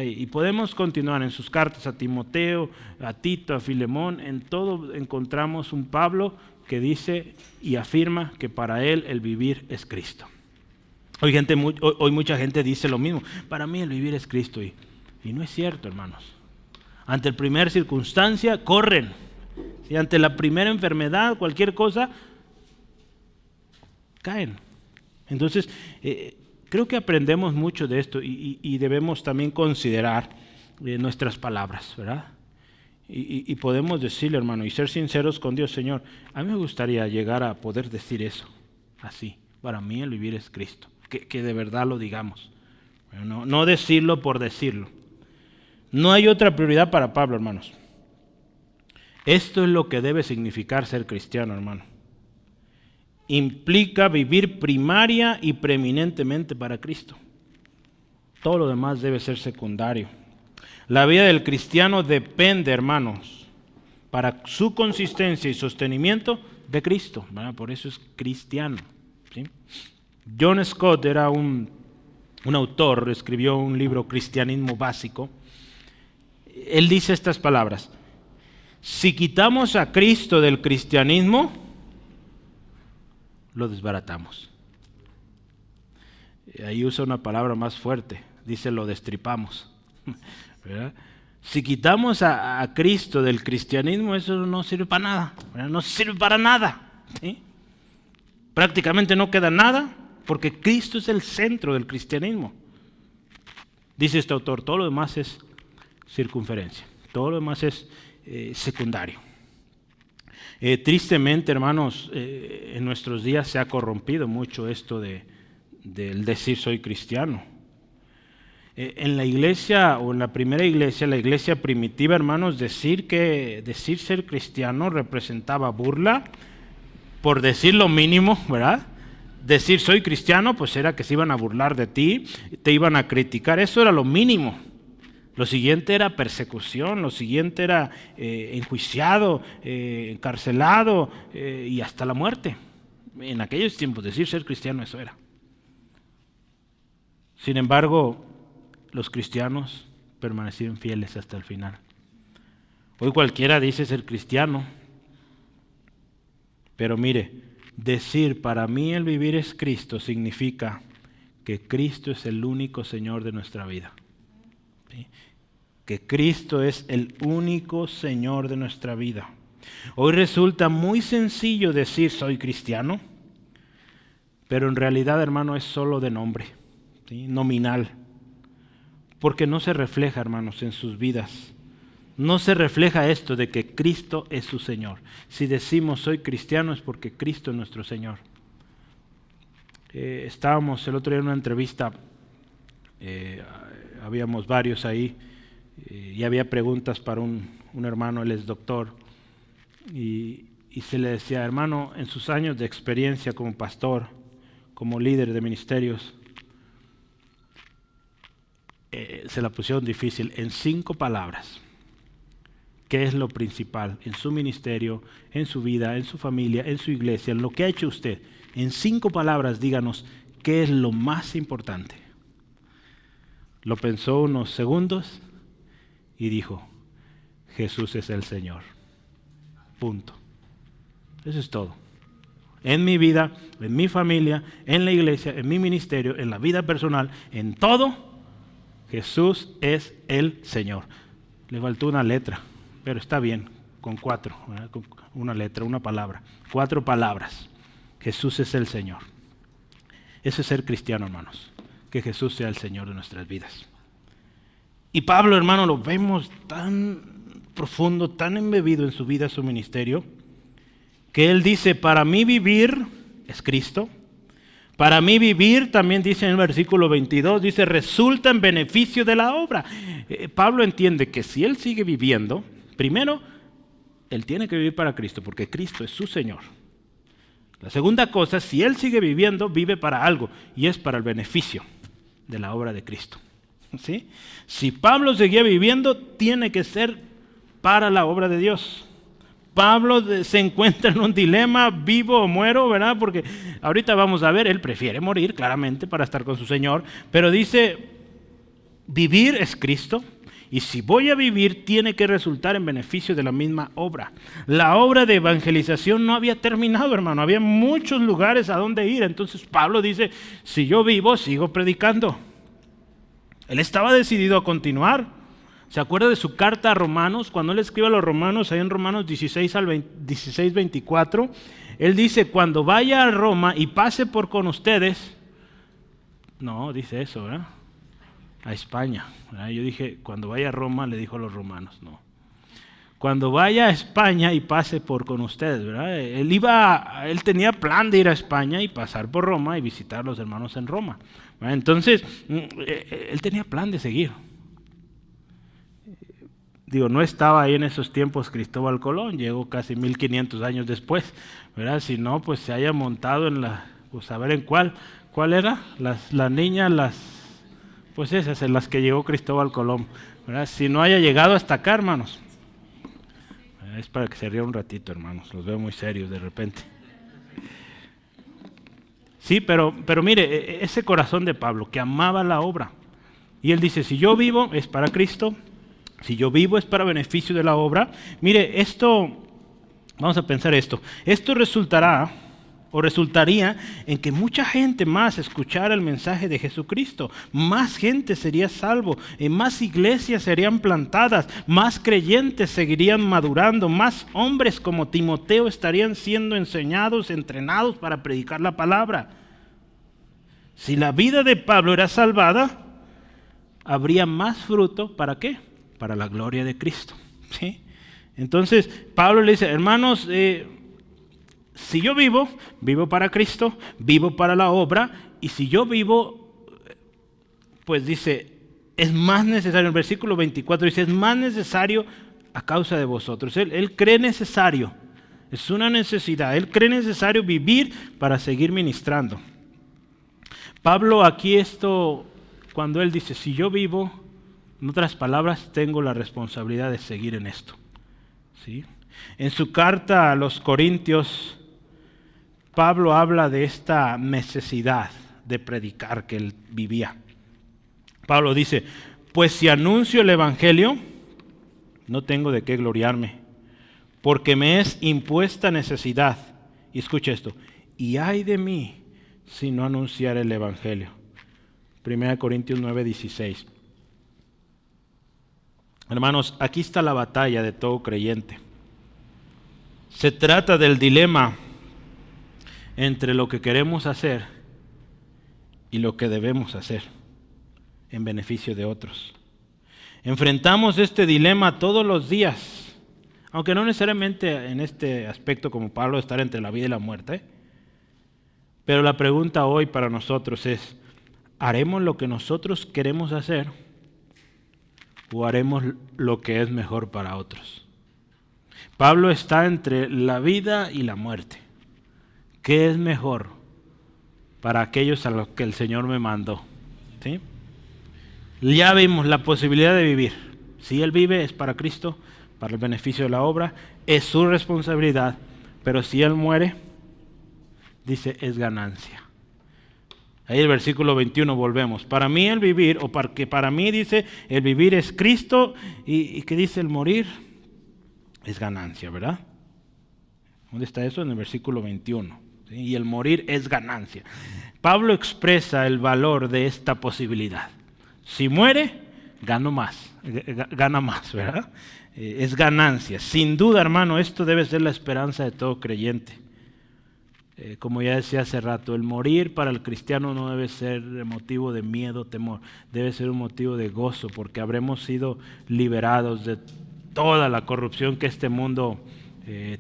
Y podemos continuar en sus cartas a Timoteo, a Tito, a Filemón. En todo encontramos un Pablo que dice y afirma que para él el vivir es Cristo. Hoy mucha gente dice lo mismo: para mí el vivir es Cristo. Y no es cierto, hermanos. Ante la primera circunstancia corren. ¿Sí? Ante la primera enfermedad, cualquier cosa, caen. Entonces, creo que aprendemos mucho de esto y debemos también considerar nuestras palabras, ¿verdad? Y podemos decirle, hermano, y ser sinceros con Dios: Señor, a mí me gustaría llegar a poder decir eso, así. Para mí el vivir es Cristo. Que de verdad lo digamos. No decirlo por decirlo. No hay otra prioridad para Pablo, hermanos. Esto es lo que debe significar ser cristiano, hermano. Implica vivir primaria y preeminentemente para Cristo. Todo lo demás debe ser secundario. La vida del cristiano depende, hermanos, para su consistencia y sostenimiento de Cristo, ¿verdad? Por eso es cristiano, ¿sí? John Scott era un autor, escribió un libro, Cristianismo Básico. Él dice estas palabras: si quitamos a Cristo del cristianismo, lo desbaratamos. Ahí usa una palabra más fuerte, dice lo destripamos. ¿Verdad? Si quitamos a Cristo del cristianismo, eso no sirve para nada, ¿verdad? No sirve para nada, ¿sí? Prácticamente no queda nada, porque Cristo es el centro del cristianismo. Dice este autor: todo lo demás es circunferencia, todo lo demás es secundario. Tristemente, hermanos, en nuestros días se ha corrompido mucho esto del decir soy cristiano. En la iglesia, o en la primera iglesia, la iglesia primitiva, hermanos, decir ser cristiano representaba burla, por decir lo mínimo, ¿verdad? Decir soy cristiano, pues era que se iban a burlar de ti, te iban a criticar, eso era lo mínimo. Lo siguiente era persecución, lo siguiente era enjuiciado, encarcelado y hasta la muerte. En aquellos tiempos decir ser cristiano, eso era. Sin embargo, los cristianos permanecieron fieles hasta el final. Hoy cualquiera dice ser cristiano, pero mire, decir para mí el vivir es Cristo significa que Cristo es el único Señor de nuestra vida. ¿Sí? Que Cristo es el único Señor de nuestra vida. Hoy resulta muy sencillo decir soy cristiano, pero en realidad, hermano, es solo de nombre, ¿sí? Nominal. Porque no se refleja, hermanos, en sus vidas. No se refleja esto de que Cristo es su Señor. Si decimos soy cristiano es porque Cristo es nuestro Señor. Estábamos el otro día en una entrevista, habíamos varios ahí, y había preguntas para un hermano, él es doctor, y se le decía: hermano, en sus años de experiencia como pastor, como líder de ministerios, se la pusieron difícil, en 5 palabras. ¿Qué es lo principal en su ministerio, en su vida, en su familia, en su iglesia, en lo que ha hecho usted? En 5 palabras, díganos, ¿qué es lo más importante? Lo pensó unos segundos y dijo: Jesús es el Señor. Punto. Eso es todo. En mi vida, en mi familia, en la iglesia, en mi ministerio, en la vida personal, en todo, Jesús es el Señor. Le faltó una letra, pero está bien, con 4, ¿verdad? Con una letra, una palabra, 4 palabras. Jesús es el Señor. Ese es ser cristiano, hermanos. Que Jesús sea el Señor de nuestras vidas. Y Pablo, hermano, lo vemos tan profundo, tan embebido en su vida, su ministerio, que él dice, para mí vivir es Cristo. Para mí vivir, también dice en el versículo 22, dice, resulta en beneficio de la obra. Pablo entiende que si él sigue viviendo, primero, él tiene que vivir para Cristo, porque Cristo es su Señor. La segunda cosa, si él sigue viviendo, vive para algo, y es para el beneficio de la obra de Cristo. ¿Sí? Si Pablo seguía viviendo, tiene que ser para la obra de Dios. Pablo se encuentra en un dilema, vivo o muero, ¿verdad? Porque ahorita vamos a ver, él prefiere morir, claramente, para estar con su Señor, pero dice, vivir es Cristo, y si voy a vivir, tiene que resultar en beneficio de la misma obra. La obra de evangelización no había terminado, hermano, había muchos lugares a donde ir, entonces Pablo dice, si yo vivo, sigo predicando. Él estaba decidido a continuar. ¿Se acuerda de su carta a Romanos? Cuando él escribe a los Romanos, ahí en Romanos 16, 24, él dice, cuando vaya a Roma y pase por con ustedes, no, dice eso, ¿verdad? A España, ¿verdad? Yo dije, cuando vaya a Roma, le dijo a los romanos, no. Cuando vaya a España y pase por con ustedes, ¿verdad? Él tenía plan de ir a España y pasar por Roma y visitar a los hermanos en Roma. ¿Verdad? Entonces, él tenía plan de seguir. Digo, no estaba ahí en esos tiempos Cristóbal Colón, llegó casi 1500 años después, ¿verdad? Si no, pues se haya montado en pues a ver en cuál era, las niñas, pues esas en las que llegó Cristóbal Colón, ¿verdad? Si no haya llegado hasta acá, hermanos. Es para que se ría un ratito, hermanos, los veo muy serios de repente. Sí, pero mire, ese corazón de Pablo, que amaba la obra, y él dice, si yo vivo es para Cristo, si yo vivo es para beneficio de la obra. Mire, vamos a pensar esto resultaría en que mucha gente más escuchara el mensaje de Jesucristo, más gente sería salvo, más iglesias serían plantadas, más creyentes seguirían madurando, más hombres como Timoteo estarían siendo enseñados, entrenados para predicar la palabra. Si la vida de Pablo era salvada, habría más fruto, ¿para qué? Para la gloria de Cristo. ¿Sí? Entonces, Pablo le dice, hermanos, si yo vivo para Cristo, vivo para la obra, y si yo vivo, pues dice, es más necesario, en el versículo 24 dice, es más necesario a causa de vosotros. Él cree necesario, es una necesidad, él cree necesario vivir para seguir ministrando. Pablo aquí cuando él dice, si yo vivo, en otras palabras, tengo la responsabilidad de seguir en esto. ¿Sí? En su carta a los Corintios, Pablo habla de esta necesidad de predicar que él vivía. Pablo dice, pues si anuncio el evangelio, no tengo de qué gloriarme, porque me es impuesta necesidad. Y escucha esto, y ay de mí si no anunciar el evangelio. 1 Corintios 9:16. Hermanos, aquí está la batalla de todo creyente. Se trata del dilema entre lo que queremos hacer y lo que debemos hacer en beneficio de otros. Enfrentamos este dilema todos los días, aunque no necesariamente en este aspecto como Pablo, estar entre la vida y la muerte. Pero la pregunta hoy para nosotros es, ¿haremos lo que nosotros queremos hacer o haremos lo que es mejor para otros? Pablo está entre la vida y la muerte. ¿Qué es mejor para aquellos a los que el Señor me mandó? ¿Sí? Ya vimos la posibilidad de vivir. Si Él vive es para Cristo, para el beneficio de la obra, es su responsabilidad, pero si Él muere, dice, es ganancia. Ahí el versículo 21 volvemos. Para mí el vivir, o para mí dice, el vivir es Cristo, y ¿qué dice el morir? Es ganancia, ¿verdad? ¿Dónde está eso? En el versículo 21. ¿Sí? Y el morir es ganancia. Pablo expresa el valor de esta posibilidad. Si muere, gana más, ¿verdad? Es ganancia. Sin duda, hermano, esto debe ser la esperanza de todo creyente. como ya decía hace rato, el morir para el cristiano no debe ser motivo de miedo, temor, debe ser un motivo de gozo, porque habremos sido liberados de toda la corrupción que este mundo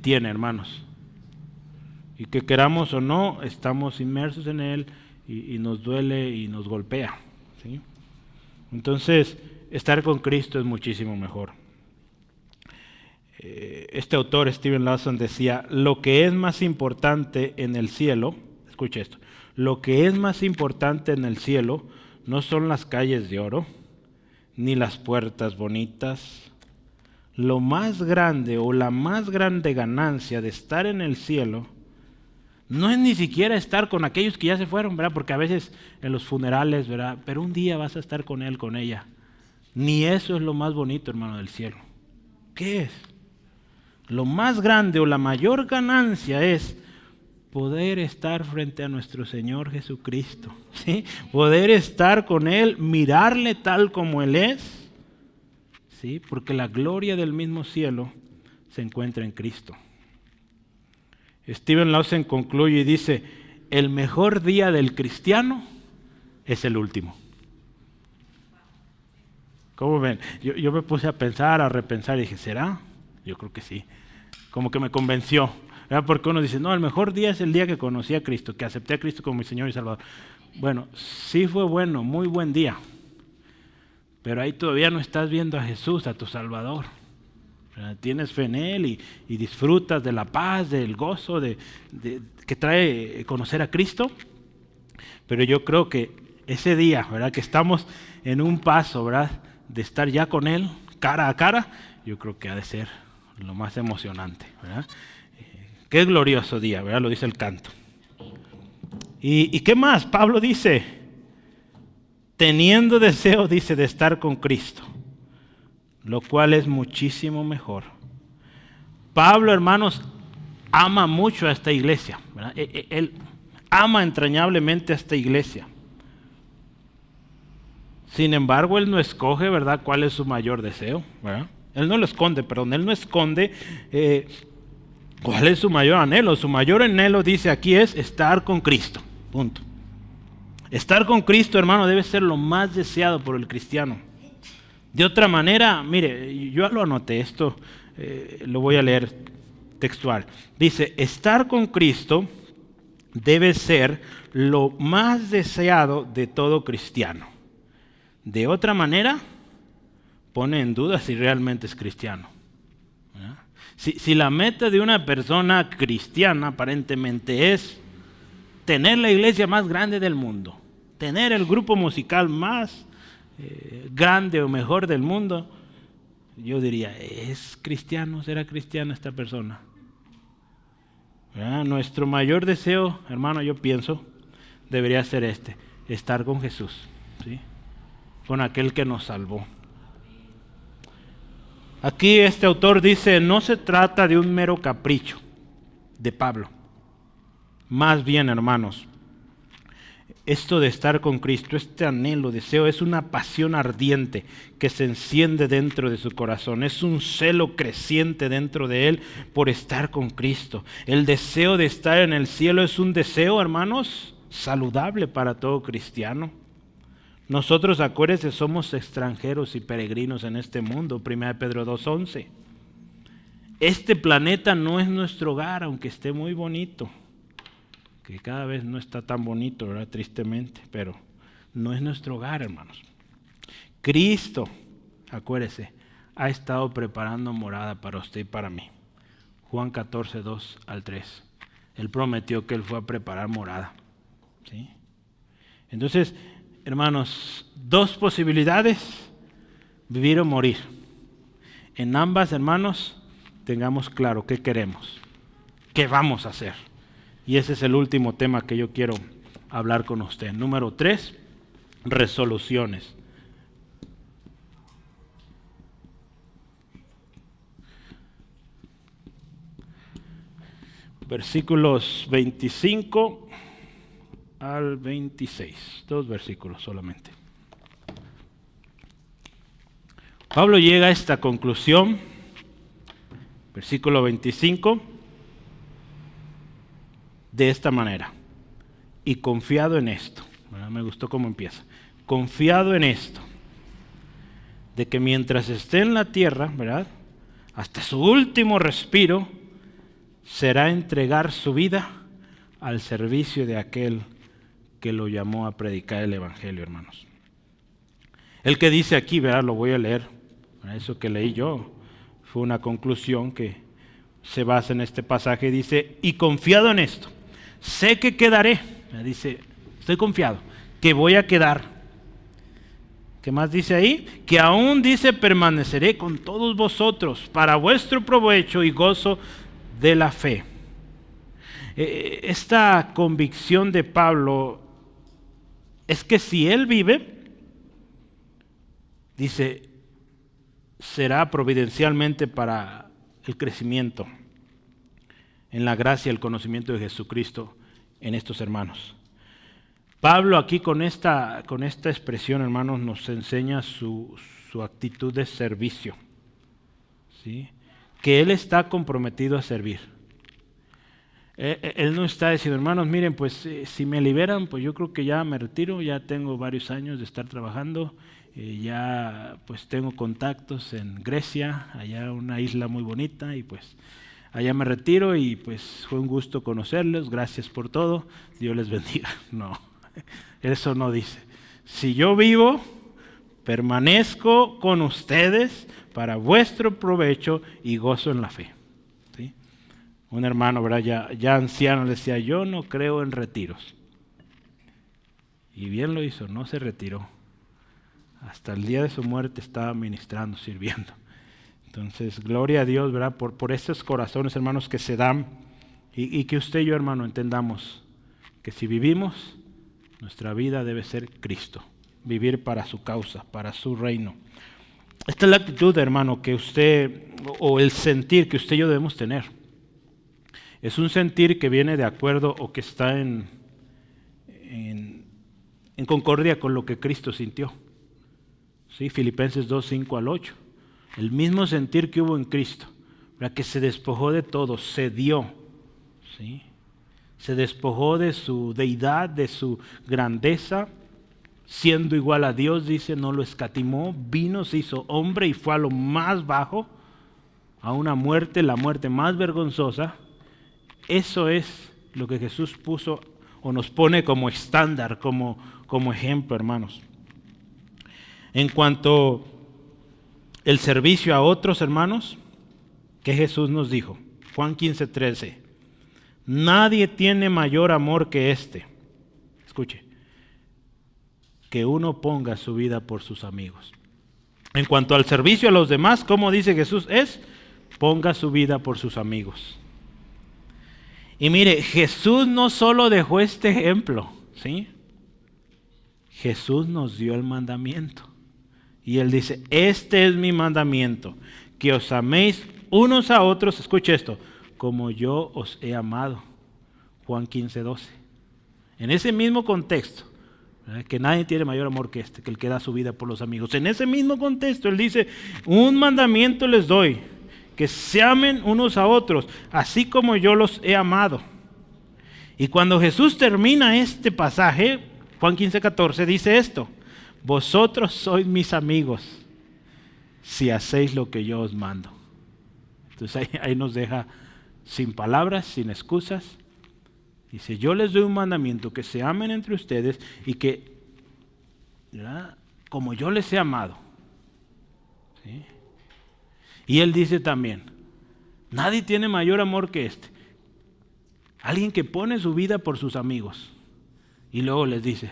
tiene, hermanos. Y que queramos o no, estamos inmersos en él y nos duele y nos golpea, ¿sí? Entonces, estar con Cristo es muchísimo mejor. Este autor, Steven Lawson, decía, lo que es más importante en el cielo, escuche esto, lo que es más importante en el cielo no son las calles de oro, ni las puertas bonitas. Lo más grande o la más grande ganancia de estar en el cielo no es ni siquiera estar con aquellos que ya se fueron, ¿verdad? Porque a veces en los funerales, ¿verdad? Pero un día vas a estar con él, con ella. Ni eso es lo más bonito, hermano, del cielo. ¿Qué es? Lo más grande o la mayor ganancia es poder estar frente a nuestro Señor Jesucristo, ¿sí? Poder estar con Él, mirarle tal como Él es, ¿sí? Porque la gloria del mismo cielo se encuentra en Cristo. Steven Lawson concluye y dice, el mejor día del cristiano es el último. ¿Cómo ven? Yo me puse a pensar, a repensar y dije, ¿será? Yo creo que sí. Como que me convenció, ¿verdad? Porque uno dice, no, el mejor día es el día que conocí a Cristo, que acepté a Cristo como mi Señor y Salvador. Bueno, sí fue bueno, muy buen día. Pero ahí todavía no estás viendo a Jesús, a tu Salvador. Tienes fe en Él y disfrutas de la paz, del gozo que trae conocer a Cristo. Pero yo creo que ese día, ¿verdad? Que estamos en un paso, ¿verdad? De estar ya con Él, cara a cara, yo creo que ha de ser lo más emocionante, ¿verdad? Qué glorioso día, ¿verdad? Lo dice el canto. ¿Y qué más? Pablo dice, teniendo deseo, dice, de estar con Cristo, lo cual es muchísimo mejor. Pablo, hermanos, ama mucho a esta iglesia, ¿verdad? Él ama entrañablemente a esta iglesia. Sin embargo, él no escoge, ¿verdad?, cuál es su mayor deseo, ¿verdad? Él no lo esconde, perdón, él no esconde cuál es su mayor anhelo. Su mayor anhelo, dice aquí, es estar con Cristo, punto. Estar con Cristo, hermano, debe ser lo más deseado por el cristiano. De otra manera, mire, yo lo anoté, esto lo voy a leer textual. Dice, estar con Cristo debe ser lo más deseado de todo cristiano. De otra manera, pone en duda si realmente es cristiano. Si la meta de una persona cristiana aparentemente es tener la iglesia más grande del mundo, tener el grupo musical más grande o mejor del mundo, yo diría, ¿es cristiano? ¿Será cristiana esta persona? Nuestro mayor deseo, hermano, yo pienso, debería ser estar con Jesús, ¿sí? Con aquel que nos salvó. Aquí este autor dice, no se trata de un mero capricho de Pablo. Más bien, hermanos, esto de estar con Cristo, este anhelo, deseo, es una pasión ardiente que se enciende dentro de su corazón. Es un celo creciente dentro de él por estar con Cristo. El deseo de estar en el cielo es un deseo, hermanos, saludable para todo cristiano. Nosotros, acuérdense, somos extranjeros y peregrinos en este mundo, 1 Pedro 2:11. Este planeta no es nuestro hogar, aunque esté muy bonito, que cada vez no está tan bonito, ¿verdad? Tristemente, pero no es nuestro hogar, hermanos. Cristo, acuérdese, ha estado preparando morada para usted y para mí. Juan 14:2-3. Él prometió que Él fue a preparar morada, ¿sí? Entonces, hermanos, dos posibilidades, vivir o morir. En ambas, hermanos, tengamos claro qué queremos, qué vamos a hacer. Y ese es el último tema que yo quiero hablar con usted. Número 3, resoluciones. Versículos 25 al 26, 2 versículos solamente. Pablo llega a esta conclusión, versículo 25. de esta manera, y confiado en esto, ¿verdad? Me gustó cómo empieza, confiado en esto, de que mientras esté en la tierra, ¿verdad?, hasta su último respiro, será entregar su vida al servicio de aquel que lo llamó a predicar el Evangelio, hermanos. El que dice aquí, ¿verdad?, lo voy a leer, eso que leí yo, fue una conclusión que se basa en este pasaje, dice, y confiado en esto, sé que quedaré, dice, estoy confiado, que voy a quedar. ¿Qué más dice ahí? Que aún dice, permaneceré con todos vosotros para vuestro provecho y gozo de la fe. Esta convicción de Pablo es que si él vive, dice, será providencialmente para el crecimiento en la gracia y el conocimiento de Jesucristo en estos hermanos. Pablo aquí con esta expresión, hermanos, nos enseña su actitud de servicio, ¿sí? Que él está comprometido a servir. Él no está diciendo, hermanos, miren, pues si me liberan, pues yo creo que ya me retiro, ya tengo varios años de estar trabajando, ya pues tengo contactos en Grecia, allá una isla muy bonita, y pues allá me retiro y pues fue un gusto conocerlos, gracias por todo, Dios les bendiga. No. Eso no dice. Si yo vivo, permanezco con ustedes para vuestro provecho y gozo en la fe. ¿Sí? Un hermano, ¿verdad?, ya anciano, le decía, yo no creo en retiros. Y bien lo hizo, no se retiró. Hasta el día de su muerte estaba ministrando, sirviendo. Entonces, gloria a Dios, ¿verdad?, por estos corazones, hermanos, que se dan y que usted y yo, hermano, entendamos que si vivimos, nuestra vida debe ser Cristo, vivir para su causa, para su reino. Esta es la actitud, hermano, que usted, o el sentir que usted y yo debemos tener. Es un sentir que viene de acuerdo o que está en concordia con lo que Cristo sintió. ¿Sí? Filipenses 2, 5 al 8. El mismo sentir que hubo en Cristo, ¿verdad?, que se despojó de todo, se dio, ¿sí? Se despojó de su deidad, de su grandeza, siendo igual a Dios, dice, no lo escatimó, vino, se hizo hombre y fue a lo más bajo, a una muerte, la muerte más vergonzosa. Eso es lo que Jesús puso o nos pone como estándar, como ejemplo, hermanos. En cuanto el servicio a otros, hermanos, ¿qué Jesús nos dijo? Juan 15:13. Nadie tiene mayor amor que este. Escuche. Que uno ponga su vida por sus amigos. En cuanto al servicio a los demás, ¿cómo dice Jesús? Ponga su vida por sus amigos. Y mire, Jesús no solo dejó este ejemplo, ¿sí? Jesús nos dio el mandamiento. Y Él dice, este es mi mandamiento, que os améis unos a otros, escuche esto, como yo os he amado. Juan 15:12. En ese mismo contexto, ¿verdad?, que nadie tiene mayor amor que este, que el que da su vida por los amigos. En ese mismo contexto, Él dice, un mandamiento les doy, que se amen unos a otros, así como yo los he amado. Y cuando Jesús termina este pasaje, Juan 15:14, dice esto, vosotros sois mis amigos, si hacéis lo que yo os mando. Entonces ahí nos deja sin palabras, sin excusas. Dice, yo les doy un mandamiento, que se amen entre ustedes y que, ¿verdad?, como yo les he amado. ¿Sí? Y Él dice también, nadie tiene mayor amor que este. Alguien que pone su vida por sus amigos. Y luego les dice,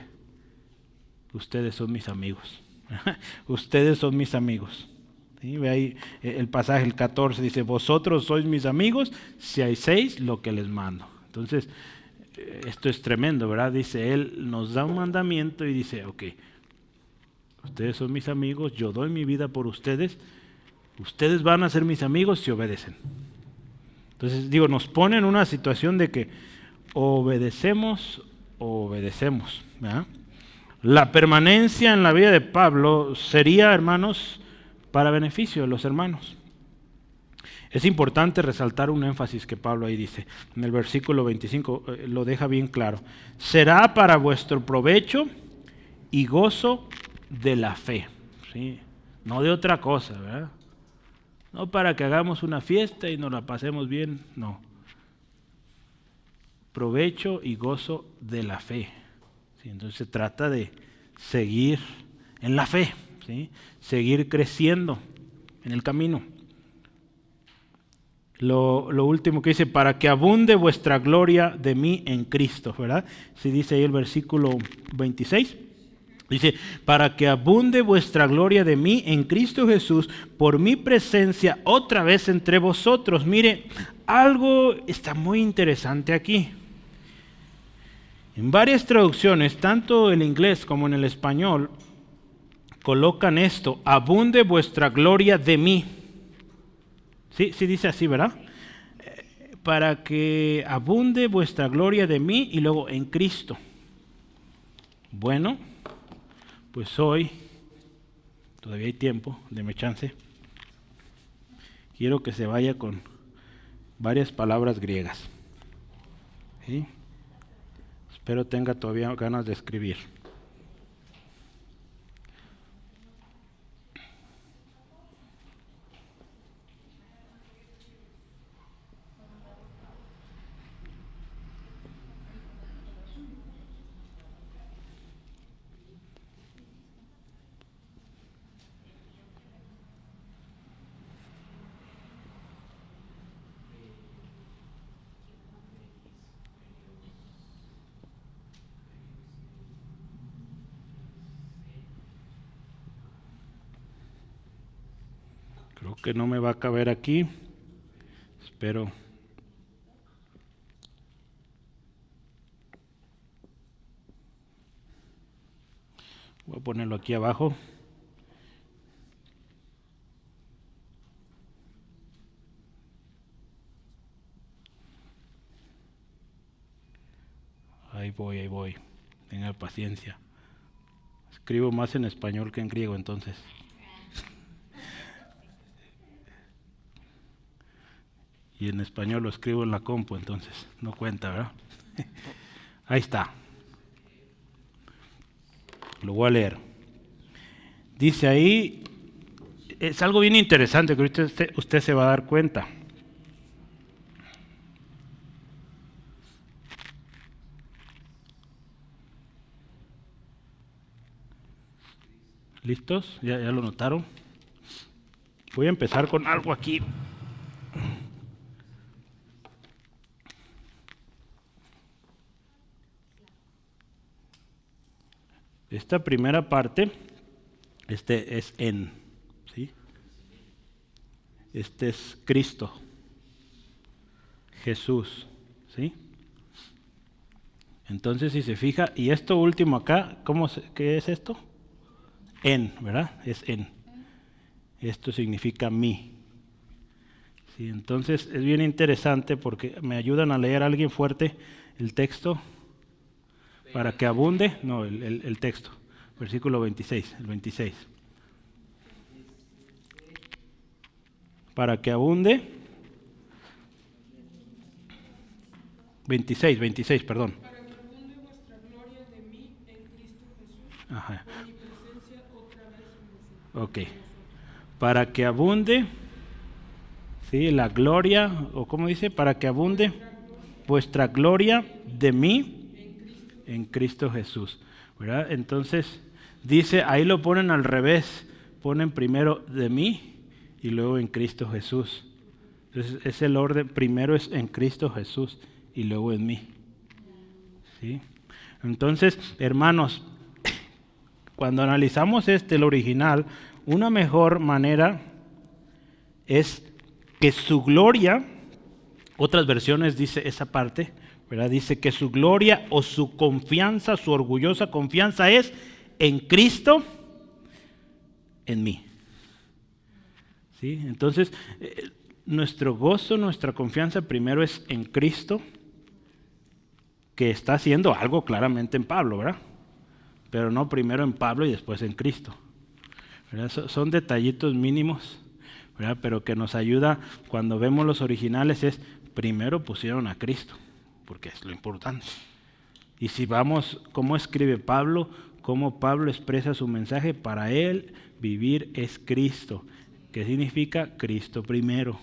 ustedes son mis amigos. Ustedes son mis amigos. ¿Sí? Ve ahí el pasaje, el 14, dice, vosotros sois mis amigos si hacéis lo que les mando. Entonces, esto es tremendo, ¿verdad? Dice, Él nos da un mandamiento y dice, ok, ustedes son mis amigos, yo doy mi vida por ustedes, ustedes van a ser mis amigos si obedecen. Entonces, nos pone en una situación de que obedecemos, ¿verdad? La permanencia en la vida de Pablo sería, hermanos, para beneficio de los hermanos. Es importante resaltar un énfasis que Pablo ahí dice, en el versículo 25 lo deja bien claro. Será para vuestro provecho y gozo de la fe, ¿sí? No de otra cosa, ¿verdad? No para que hagamos una fiesta y nos la pasemos bien, no. Provecho y gozo de la fe, ¿sí? Entonces se trata de seguir en la fe, ¿sí? Seguir creciendo en el camino. Lo último que dice, para que abunde vuestra gloria de mí en Cristo, ¿verdad? Si dice ahí el versículo 26, dice, para que abunde vuestra gloria de mí en Cristo Jesús, por mi presencia otra vez entre vosotros. Mire, algo está muy interesante aquí. En varias traducciones, tanto en inglés como en el español, colocan esto, abunde vuestra gloria de mí. Sí dice así, ¿verdad? Para que abunde vuestra gloria de mí y luego en Cristo. Bueno, pues hoy, todavía hay tiempo, deme chance. Quiero que se vaya con varias palabras griegas. ¿Sí? Espero tenga todavía ganas de escribir. Creo que no me va a caber aquí. Espero. Voy a ponerlo aquí abajo. Ahí voy. Tenga paciencia. Escribo más en español que en griego entonces. Y en español lo escribo en la compu, entonces no cuenta, ¿verdad? Ahí está. Lo voy a leer. Dice ahí, es algo bien interesante que ahorita usted se va a dar cuenta. ¿Listos? ¿Ya lo notaron? Voy a empezar con algo aquí. Esta primera parte, es en, ¿sí? Este es Cristo, Jesús, ¿sí? Entonces, si se fija, y esto último acá, ¿qué es esto? En, ¿verdad? Es en. Esto significa mí. Sí, entonces es bien interesante porque me ayudan a leer a alguien fuerte el texto para que abunde. No, el texto. Versículo 26, el 26. Para que abunde. 26, perdón. Para que abunde vuestra gloria de mí en Cristo Jesús, Ajá. por mi presencia otra vez en vosotros. Ok. Para que abunde, ¿sí? La gloria, o ¿cómo dice? Para que abunde vuestra gloria de mí en Cristo Jesús, ¿verdad? Entonces, dice, ahí lo ponen al revés, ponen primero de mí y luego en Cristo Jesús. Entonces, es el orden, primero es en Cristo Jesús y luego en mí. ¿Sí? Entonces, hermanos, cuando analizamos el original, una mejor manera es que su gloria, otras versiones dice esa parte, ¿verdad? Dice que su gloria o su confianza, su orgullosa confianza es en Cristo, en mí. ¿Sí? Entonces, nuestro gozo, nuestra confianza primero es en Cristo, que está haciendo algo claramente en Pablo, ¿verdad? Pero no primero en Pablo y después en Cristo, ¿verdad? Son detallitos mínimos, ¿verdad? Pero que nos ayuda cuando vemos los originales es, primero pusieron a Cristo, porque es lo importante. Y si vamos, cómo escribe Pablo, cómo Pablo expresa su mensaje, para él vivir es Cristo. ¿Qué significa? Cristo primero.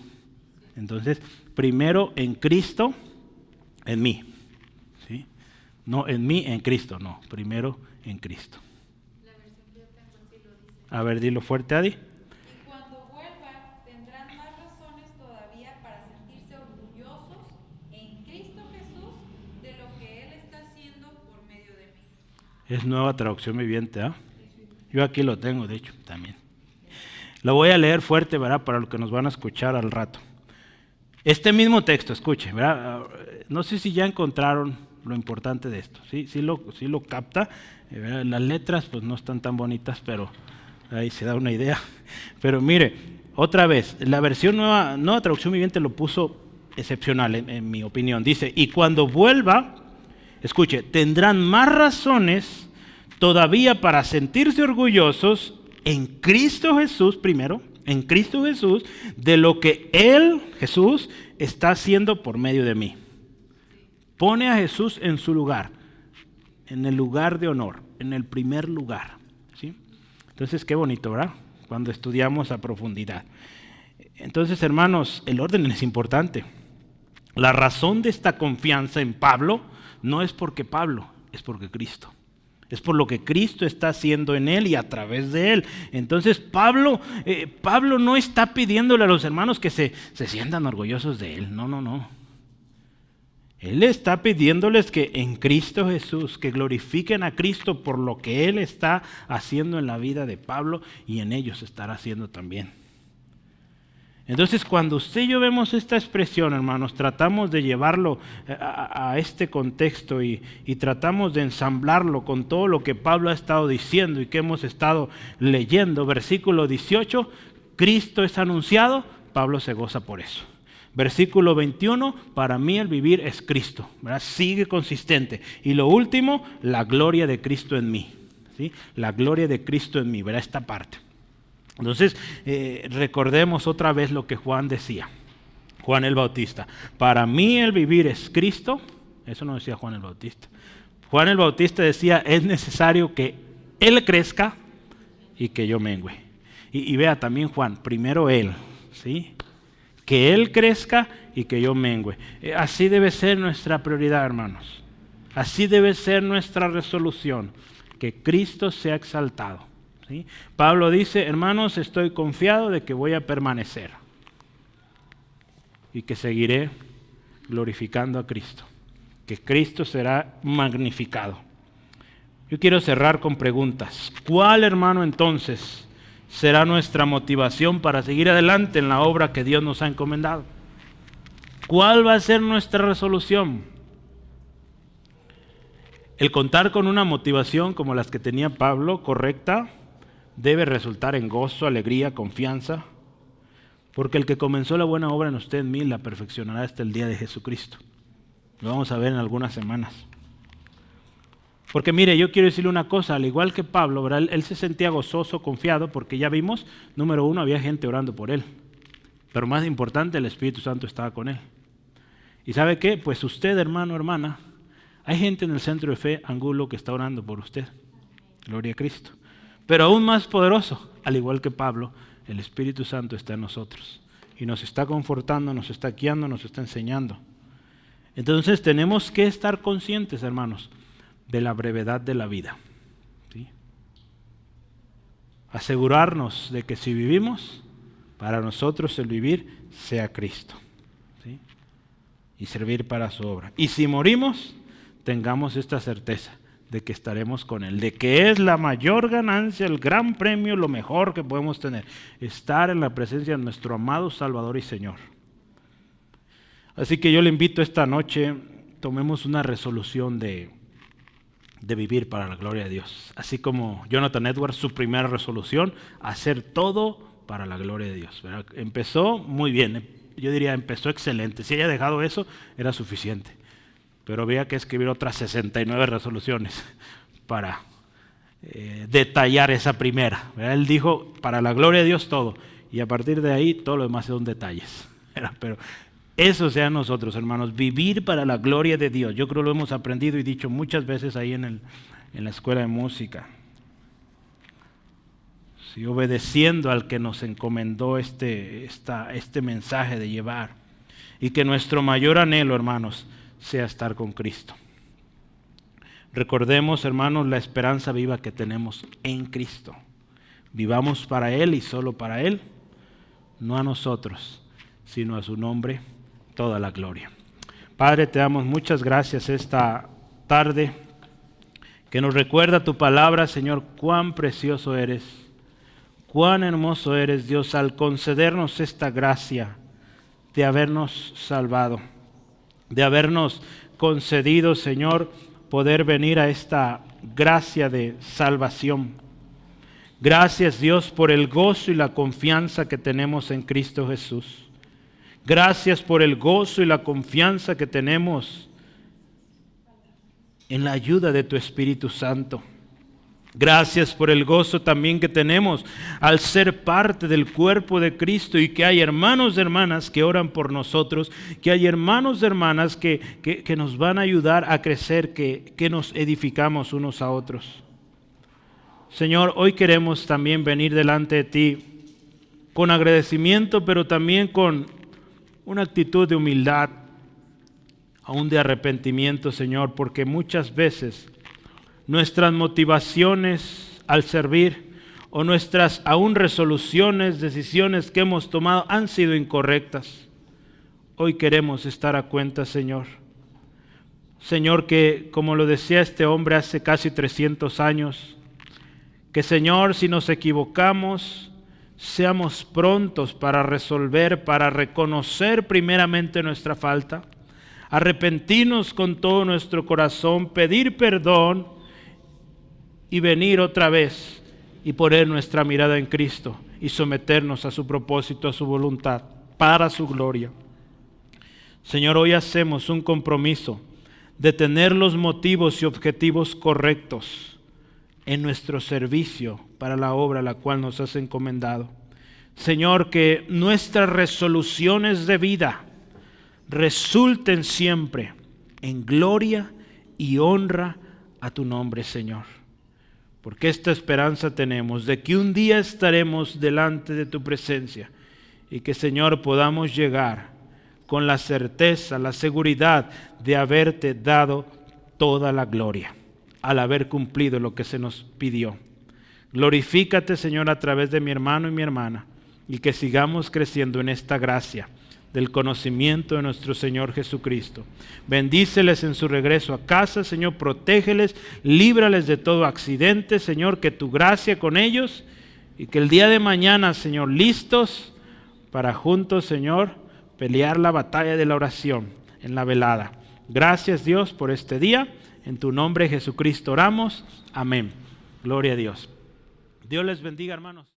Entonces, primero en Cristo, en mí. ¿Sí? No en mí, en Cristo, no. Primero en Cristo. La versión que yo tengo sí lo dice. A ver, dilo fuerte, Adi. Y cuando vuelva, tendrán más razones todavía para sentirse orgullosos en Cristo Jesús de lo que Él está haciendo por medio de mí. Es Nueva Traducción Viviente, ¿ah? Yo aquí lo tengo, de hecho, también. Lo voy a leer fuerte, ¿verdad? Para los que nos van a escuchar al rato. Este mismo texto, escuche, ¿verdad? No sé si ya encontraron lo importante de esto. Sí lo capta. ¿Verdad? Las letras pues no están tan bonitas, pero ahí se da una idea. Pero mire, otra vez, la versión nueva Traducción Viviente lo puso excepcional, en mi opinión. Dice, y cuando vuelva, escuche, tendrán más razones todavía para sentirse orgullosos en Cristo Jesús, primero, en Cristo Jesús, de lo que Él, Jesús, está haciendo por medio de mí. Pone a Jesús en su lugar, en el lugar de honor, en el primer lugar. ¿Sí? Entonces, qué bonito, ¿verdad? Cuando estudiamos a profundidad. Entonces, hermanos, el orden es importante. La razón de esta confianza en Pablo no es porque Pablo, es porque Cristo. Es por lo que Cristo está haciendo en él y a través de él. Entonces Pablo no está pidiéndole a los hermanos que se sientan orgullosos de él. No. Él está pidiéndoles que en Cristo Jesús, que glorifiquen a Cristo por lo que Él está haciendo en la vida de Pablo y en ellos estará haciendo también. Entonces, cuando usted y yo vemos esta expresión, hermanos, tratamos de llevarlo a este contexto y tratamos de ensamblarlo con todo lo que Pablo ha estado diciendo y que hemos estado leyendo. Versículo 18, Cristo es anunciado, Pablo se goza por eso. Versículo 21, para mí el vivir es Cristo, ¿verdad? Sigue consistente. Y lo último, la gloria de Cristo en mí. ¿Sí? La gloria de Cristo en mí, ¿verdad? Esta parte. Entonces, recordemos otra vez lo que Juan decía, Juan el Bautista. Para mí el vivir es Cristo, eso no decía Juan el Bautista. Juan el Bautista decía, es necesario que Él crezca y que yo mengüe. Y vea también Juan, primero Él, ¿sí? Que Él crezca y que yo mengüe. Así debe ser nuestra prioridad, hermanos. Así debe ser nuestra resolución, que Cristo sea exaltado. ¿Sí? Pablo dice, hermanos, estoy confiado de que voy a permanecer y que seguiré glorificando a Cristo, que Cristo será magnificado. Yo quiero cerrar con preguntas. ¿Cuál, hermano, entonces será nuestra motivación para seguir adelante en la obra que Dios nos ha encomendado? ¿Cuál va a ser nuestra resolución? El contar con una motivación como las que tenía Pablo, correcta, debe resultar en gozo, alegría, confianza, porque el que comenzó la buena obra en usted, en mí, la perfeccionará hasta el día de Jesucristo. Lo vamos a ver en algunas semanas. Porque mire, yo quiero decirle una cosa, al igual que Pablo, ¿verdad? Él se sentía gozoso, confiado, porque ya vimos, número uno, había gente orando por él. Pero más importante, el Espíritu Santo estaba con él. ¿Y sabe qué? Pues usted, hermano, hermana, hay gente en el Centro de Fe Angulo que está orando por usted. Gloria a Cristo. Pero aún más poderoso, al igual que Pablo, el Espíritu Santo está en nosotros. Y nos está confortando, nos está guiando, nos está enseñando. Entonces tenemos que estar conscientes, hermanos, de la brevedad de la vida. ¿Sí? Asegurarnos de que si vivimos, para nosotros el vivir sea Cristo. ¿Sí? Y servir para su obra. Y si morimos, tengamos esta certeza de que estaremos con Él, de que es la mayor ganancia, el gran premio, lo mejor que podemos tener, estar en la presencia de nuestro amado Salvador y Señor. Así que yo le invito esta noche, tomemos una resolución de vivir para la gloria de Dios, así como Jonathan Edwards, su primera resolución, hacer todo para la gloria de Dios, ¿verdad? Empezó muy bien, yo diría empezó excelente, si haya dejado eso era suficiente. Pero había que escribir otras 69 resoluciones para detallar esa primera, ¿verdad? Él dijo, para la gloria de Dios todo. y a partir de ahí todo lo demás son detalles. Pero eso sea nosotros, hermanos, vivir para la gloria de Dios. Yo creo que lo hemos aprendido y dicho muchas veces ahí en la escuela de música. Sí, obedeciendo al que nos encomendó este mensaje de llevar. Y que nuestro mayor anhelo, hermanos, sea estar con Cristo. Recordemos, hermanos, la esperanza viva que tenemos en Cristo. Vivamos para Él y solo para Él, no a nosotros, sino a su nombre, toda la gloria. Padre, te damos muchas gracias esta tarde, que nos recuerda tu palabra, Señor, cuán precioso eres, cuán hermoso eres, Dios, al concedernos esta gracia de habernos salvado, de habernos concedido, Señor, poder venir a esta gracia de salvación. Gracias, Dios, por el gozo y la confianza que tenemos en Cristo Jesús. Gracias por el gozo y la confianza que tenemos en la ayuda de tu Espíritu Santo. Gracias por el gozo también que tenemos al ser parte del cuerpo de Cristo y que hay hermanos y hermanas que oran por nosotros, que hay hermanos y hermanas que nos van a ayudar a crecer, que nos edificamos unos a otros. Señor, hoy queremos también venir delante de ti con agradecimiento, pero también con una actitud de humildad, aún de arrepentimiento, Señor, porque muchas veces nuestras motivaciones al servir o nuestras aún resoluciones, decisiones que hemos tomado han sido incorrectas. Hoy queremos estar a cuenta, Señor. Señor, que como lo decía este hombre hace casi 300 años, que Señor, si nos equivocamos, seamos prontos para resolver, para reconocer primeramente nuestra falta, arrepentirnos con todo nuestro corazón, pedir perdón y venir otra vez y poner nuestra mirada en Cristo y someternos a su propósito, a su voluntad, para su gloria. Señor, hoy hacemos un compromiso de tener los motivos y objetivos correctos en nuestro servicio para la obra a la cual nos has encomendado. Señor, que nuestras resoluciones de vida resulten siempre en gloria y honra a tu nombre, Señor. Porque esta esperanza tenemos de que un día estaremos delante de tu presencia y que, Señor, podamos llegar con la certeza, la seguridad de haberte dado toda la gloria al haber cumplido lo que se nos pidió. Glorifícate, Señor, a través de mi hermano y mi hermana, y que sigamos creciendo en esta gracia del conocimiento de nuestro Señor Jesucristo. Bendíceles en su regreso a casa, Señor, protégeles, líbrales de todo accidente, Señor, que tu gracia con ellos, y que el día de mañana, Señor, listos para juntos, Señor, pelear la batalla de la oración en la velada. Gracias, Dios, por este día. En tu nombre, Jesucristo, oramos. Amén. Gloria a Dios. Dios les bendiga, hermanos.